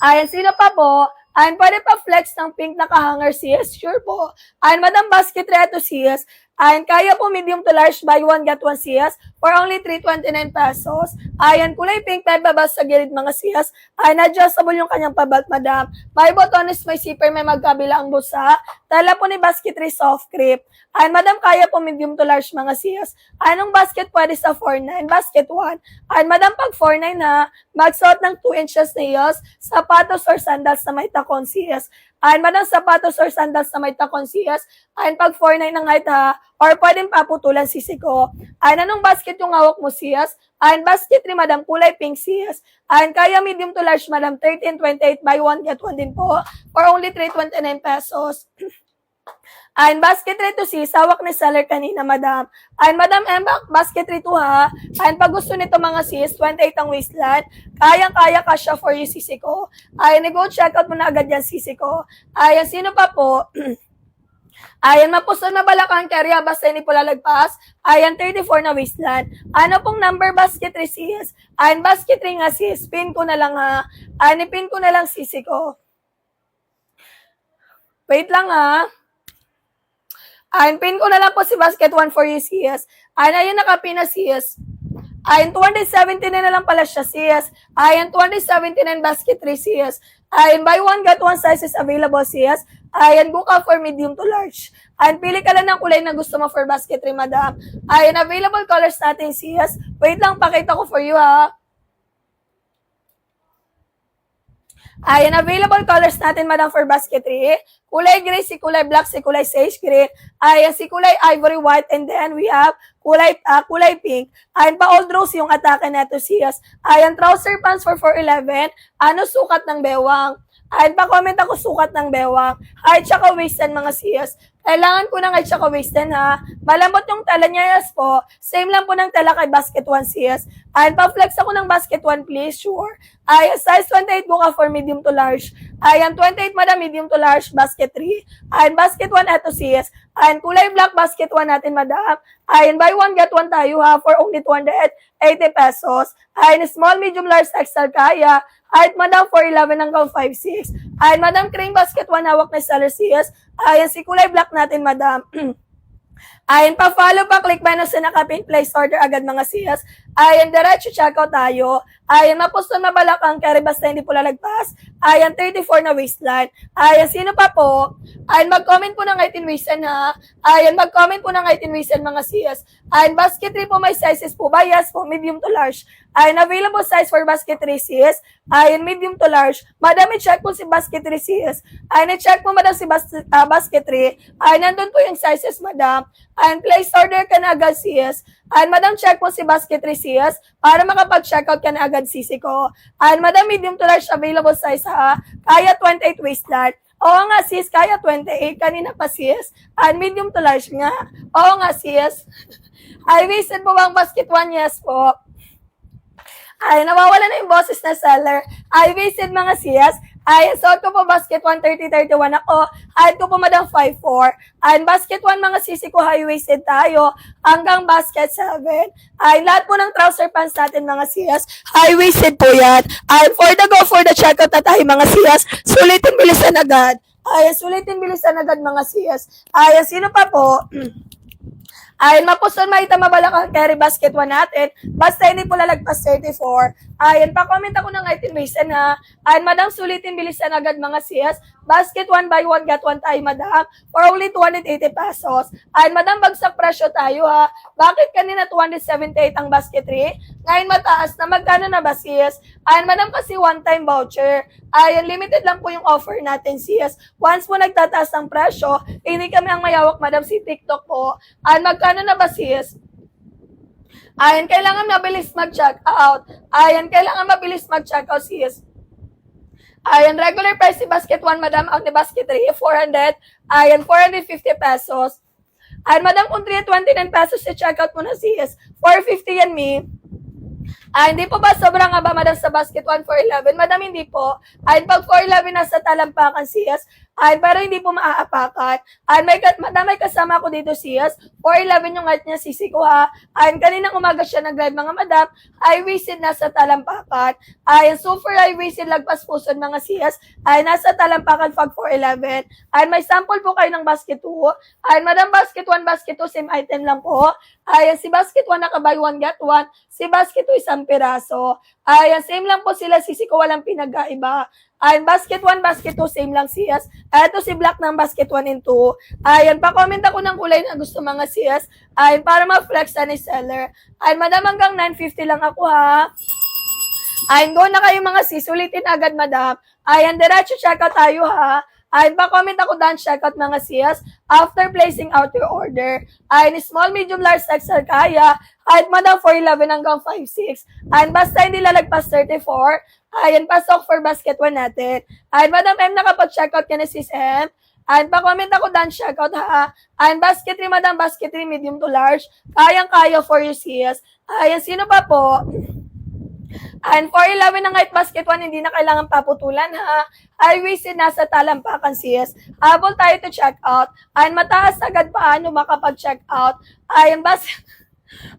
Ayan, sino pa po? Ayan, pwede pa flex ng pink na kahanger sis. Sure po. Ayan, madam, basket reto sis. Ayan, kaya po medium to large, buy one, get one siyas for only 329 pesos. Ayan, kulay pink, may babas sa gilid mga siyas. Ayan, adjustable yung kanyang pabelt, madam. May botones, may zipper, may magkabila ang busa. Tala po ni basket 3 soft grip. Ayan, madam, kaya po medium to large mga siyas. Ayan, ang basket pwede sa 4.9, basket 1. Ayan, madam, pag 4.9 ha, magsuot ng 2 inches na heels, sapatos or sandals na may takon siyas. Ayan, madam, sapatos or sandals na may takon siyas. Ayan, pag 4.9 ng height ha, or pwedeng paputulan sisi ko. Ayan, anong basket yung hawak mo siyas? Ayan, basket ni madam, kulay pink siyas. Ayan, kaya medium to large madam, 13.28, buy one, get one din po, for only 329 pesos. Ayan, basket 3 to sis, hawak ni seller kanina, madam. Ayan, madam, basket 3 to ha. Ayan, pag gusto nito mga sis, 28 ang waistline. Kayang-kaya ka siya for you, sisi ko. Ayan, go check out mo na agad yan, sisi ko. Ayan, sino pa po? Ayan, mapusol na balakang karya, basta hindi po lalagpas. Ayan, 34 na waistline. Ano pong number basket 3 sis? Ayan, basket 3 nga sis. Pin ko na lang ha. Ayan, ipin ko na lang sisi ko. Wait lang ha. Ayan, pin ko na lang po si basket 1 for you sis. Ayan, ayun nakapin na sis. Ayan, 279 na lang pala siya sis. Ayan, 279 basket 3 sis. Ayan, buy one, get one sizes available sis. Ayan, go ka for medium to large. Ayan, pili ka lang ng kulay na gusto mo for basket 3, madam. Ayan, available colors natin sis. Wait lang, pakita ko for you ha. Ayan, available colors natin, madam, for basket 3. Kulay gray, si kulay black, si kulay sage green. Ayan, si kulay ivory white, and then we have kulay pink. Ayan, pa old rose yung atake neto sis. Ayan, trouser pants for 411. Ano sukat ng bewang? Ayan, pa-comment ako sukat ng bewang. Height tsaka waistline mga sis. Kailangan ko ng height tsaka waistline ha. Malambot yung tela niya, yes po. Same lang po ng tela kay basket 1 sis. Ayan, pa-flex ako ng basket 1 please, sure. Ayan, size 28 buka for medium to large. Ayan, 28 madam, medium to large, basket 3. Ayan, basket 1 eto sis. Ayan, kulay black, basket 1 natin madam. Ayan, buy one, get one tayo ha, for only 280 pesos. Ayan, small, medium, large, XL kaya. Height madam, 4'11 hanggang 5'6. Ayan, madam, cream basket 1 hawak na seller sis. Ayan, si kulay black natin madam. Ayan, pa-follow, pa-click ba na sa nakapin, place order agad mga sis. Ayan, diretso checkout tayo. Ayan, mapuston na balakang carry basta hindi po lalagpas. Ayan, 34 na waistline. Ayan, sino pa po? Ayan, mag-comment po ng 18 waistline ha. Ayan, mag-comment po ng 18 waistline mga sis. Ayan, basket 3 po may sizes po ba? Yes po, medium to large. Ayan, available size for basket 3 sis. Ayan, medium to large. Madam, i-check po si basket 3 sis. Ayan, i-check po madam si basket 3. Ayan, nandun po yung sizes madam. Ayan, place order ka na agad sis. Ayan, madam, check po si basket 3 sis para makapag-checkout ka na agad sisi ko. Ayan, madam, medium to large available size ha. Kaya 28 waistline. Oo nga sis, kaya 28. Kanina pa sis. Ayan, medium to large nga. Oo nga sis. Ay, wasted po bang basket 1? Yes po. Ay, nawawala na yung boses na seller. Ay, wasted mga siyas. Ay, suot ko po basket 1, 30-31 ako. Height ko po madam 5'4". Ay, basket 1 mga sisi ko high-waisted tayo. Hanggang basket 7. Ay, lahat po ng trouser pants natin mga siyas. High-waisted po yan. Ay, for the go, for the checkout na tayo mga siyas. Sulitin bilisan agad. Ay, sulitin bilisan agad mga siyas. Ay, sino pa po? Ayan, mapusol makita mabalak ang carry basket 1 natin. Basta hindi po lalagpas 34. Ayan, pa-comment ako ng item waistline ha. Ayan, madam, sulitin bilisan agad mga siyas. basket 1 buy 1 get 1 tayo, madam, for only 280 pesos. Ayan, madam, bagsak presyo tayo, ha. Bakit kanina 278 ang basket 3? Ngayon mataas na, magkano na ba, sis? Ayan, madam, kasi one-time voucher. Ayan, limited lang po yung offer natin, sis. Once po nagtataas ng presyo, hindi kami ang mayawak, madam, si TikTok po. Ayan, magkano na ba, sis? Ayan, kailangan mabilis mag-check out. Ayan, kailangan mabilis mag-check out, sis. Ayan, regular price si basket 1, madam, out ni basket 3, 400. Ayan, 450 pesos. Ayan, madam, kung 329 pesos si checkout mo na, sis, 450 yan, mi. Ay, hindi po ba sobrang nga ba, madam, sa basket 1 for 11? Madam, hindi po. Ay, pag 411 nasa talampakan, sis. Ay, pero hindi po maaapakan. Ay, madam, may kasama ko dito, sis. 411 yung height niya, sisi ko, ha. Ay, kaninang umaga siya nag-live, mga madam. Ay, wisid nasa talampakan. Ay, super ay wisid lagpas puson, mga sis. Ay, nasa talampakan pag 411. Ay, may sample po kayo ng basket 2. Ay, madam, basket 1, basket 2, same item lang po. Ay, si basket 1 naka-buy 1 get 1. Si basket 2 isang piraso. Ayan, same lang po sila, sisi ko, walang pinagkaiba. Ayan, basket 1, basket 2, same lang, sis. Ito si black ng basket 1 and 2. Ayan, pa-comment ako ng kulay na gusto, mga sis. Ayan, para ma-flex na ni seller. Ayan, madam, hanggang 950 lang ako, ha. Ayan, go na kayo, mga sis. Ulitin agad, madam. Ayan, diretso checkout tayo, ha. Ayan, pa-comment ako daan checkout, mga sis. After placing out your order. Ayan, small, medium, large, XL kaya. Ayan, madam, 411 hanggang 56. Ayan, basta hindi lalagpas 34. Ayan, pasok for basket 1 natin. Ayan, madam M, nakapag-checkout ka na, sis M. Ayan, pa-comment ako daan checkout, ha. Ayan, basket 3, madam, basket 3, medium to large. Kayang-kaya for you, sis. Ayan, sino pa po? Ayan, 411 ng height basket 1, hindi na kailangan paputulan, ha. Ay, wisin nasa talampakan, sis. Habol tayo to check out. Ayan, mataas agad paano makapag-check out. Ayan,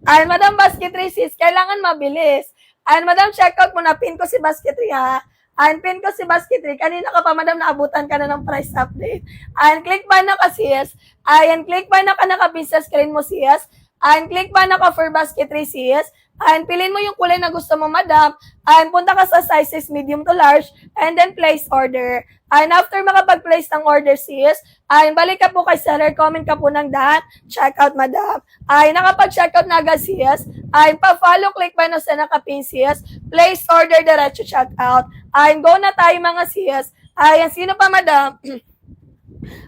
ayan, madam, basket 3, sis. Kailangan mabilis. Ayan, madam, check out muna. Pin ko si basket 3, ha. Ayan, pin ko si basket 3. Kanina ka pa, madam, naabutan ka na ng price update. Ayan, click ba na ka, sis? Ayan, click ba na ka nakapin sa screen mo, sis? Ayan, click ba na ka for basket 3, sis? Ayan, pilin mo yung kulay na gusto mo, madam. Ayan, punta ka sa sizes medium to large, and then place order. Ayan, after makapag-place ng order, sis, ayan, balik ka po kay seller, comment ka po ng daan, check out, madam. Ayan, nakapag-check out na agad, sis. Ayan, pa-follow, click ba na sa nakapin, sis. Place order, diretso check out. Ayan, go na tayo, mga sis. Ayan, sino pa, madam?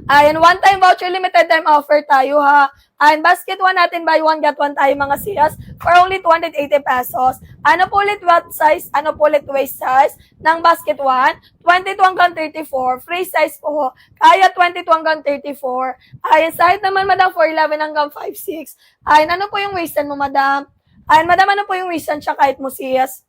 Ayan, one-time voucher, limited time offer tayo, ha. Ayan, basket 1 natin, buy 1 get 1 tayo, mga sis, for only 280 pesos. Ano po ulit what size, ano po ulit waist size ng basket 1? 22 hanggang 34. Free size po. Kaya 22 hanggang 34. Ayan, side naman, madam, 411 hanggang 56. Ayan, ano po yung waistan mo, madam? Ayan, madam, ano po yung waistan siya kahit mo, sis?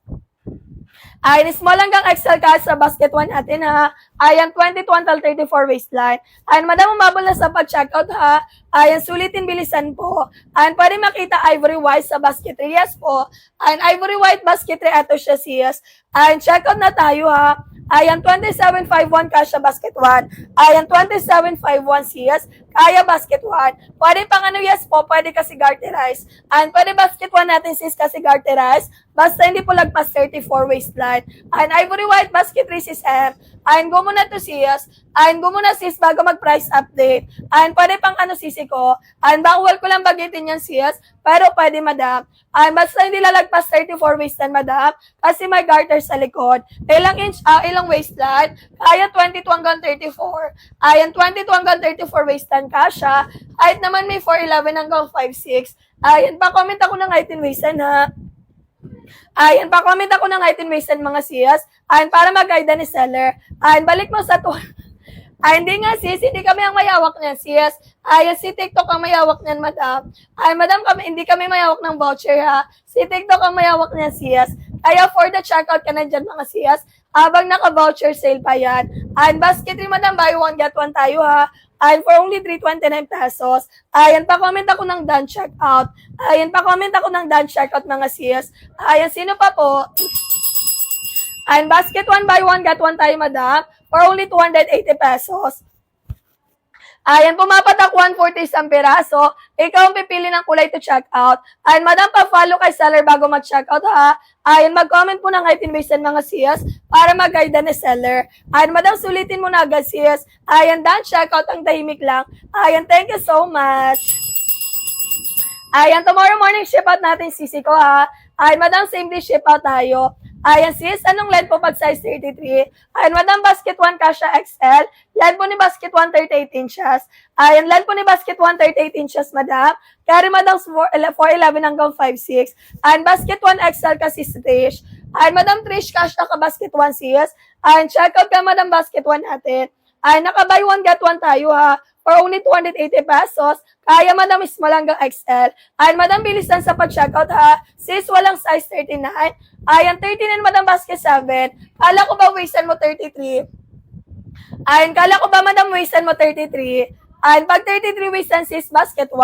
Ayan, small hanggang XL ka sa basket 1 natin, ha. Ayan, 22 until 34 waistline. Ayan, madam, umabol na sa pag-checkout, ha. Ayan, sulitin, bilisan po. Ayan, pwede makita ivory white sa basket 3. Yes po. Ayan, ivory white basket 3. Ito siya, sis. Ayan, checkout na tayo, ha. Ayan, 2751 kasya basket 1. Ayan, 2751 sis. Kaya basket 1. Pwede pang ano, yes po, pwede kasi garterize. Ayan, pwede basket 1 natin, sis, kasi garterize. Basta hindi po lagpas 34 waistline. Ayan, ivory white basket 3, sis M. Ayan, go muna to, sis. Ayan, go muna, sis, bago mag-price update. Ayan, pwede pang ano, sisi ko. Ayan, bawal ko lang bagitin yan, sis. Pero pwede, madam. Ayan, basta hindi lalagpas 34 waistline, madam. Kasi may garter sa likod. Ilang inch, ilang waistline? Kaya 22 hanggang 34. Ayan, 22 hanggang 34 waistline kasha. Kahit naman may 411 hanggang 56. Ayan, pa-comment ako ng height and waistline, ha. Ayan, pa-comment ako ng height and waistline, mga sis. Ayan, para mag-guide ni seller. Ayan, balik mo sa Ay, hindi nga, sis. Hindi kami ang mayawak niyan, sis. Ay, si TikTok ang mayawak niyan, madam. Ay, madam, hindi kami mayawak ng voucher, ha. Si TikTok ang mayawak niyan, sis. Kaya for the checkout ka na dyan, mga sis. Habang naka-voucher sale pa yan. Ay, basket rin, madam, buy one, get one tayo, ha. Ay, for only 329 pesos. Ayan, pa-comment ako ng done checkout. Ayan, pa-comment ako ng done checkout, mga sis. Ayan, sino pa po? Ayan, basket 1 buy 1 get 1 tayo, madam. For only 280 pesos. Ayan, pumapatak 140 isang piraso. Ikaw ang pipili ng kulay to check out. Ayan, madam, pa-follow kay seller bago mag-check out ha. Ayan, mag-comment po ng item based mga siyas para mag-guide ni seller. Ayan, madam, sulitin mo na agad siyas. Ayan, done check out ang tahimik lang. Ayan, thank you so much. Ayan, tomorrow morning ship out natin sisi ko ha. Ayan, madam, same day ship out tayo. Ayan, sis, anong length po pag size 33? Ayan, madam, basket 1 kasha XL. Length po ni basket 1, 38 inches. Ayan, length po ni basket 1, 38 inches, madam. Carry, madam, 411 hanggang 5'6". Ayan, basket 1 XL kasi Trish. Ayan, madam, Trish, kasha ka basket 1 sis. Ayan, check out ka, madam, basket 1 natin. Ayan, naka-buy 1, get 1 tayo ha. For only 280 pesos. Kaya, madam, small hanggang XL. Ayan, madam, bilisan sa pag-checkout ha. Sis, walang size 39. Ayan, 39, madam, basket 7. Kala ko ba waistan mo 33? Ayan, kala ko ba, madam, waistan mo 33? Ayan, pag 33 waistan, sis, basket 1.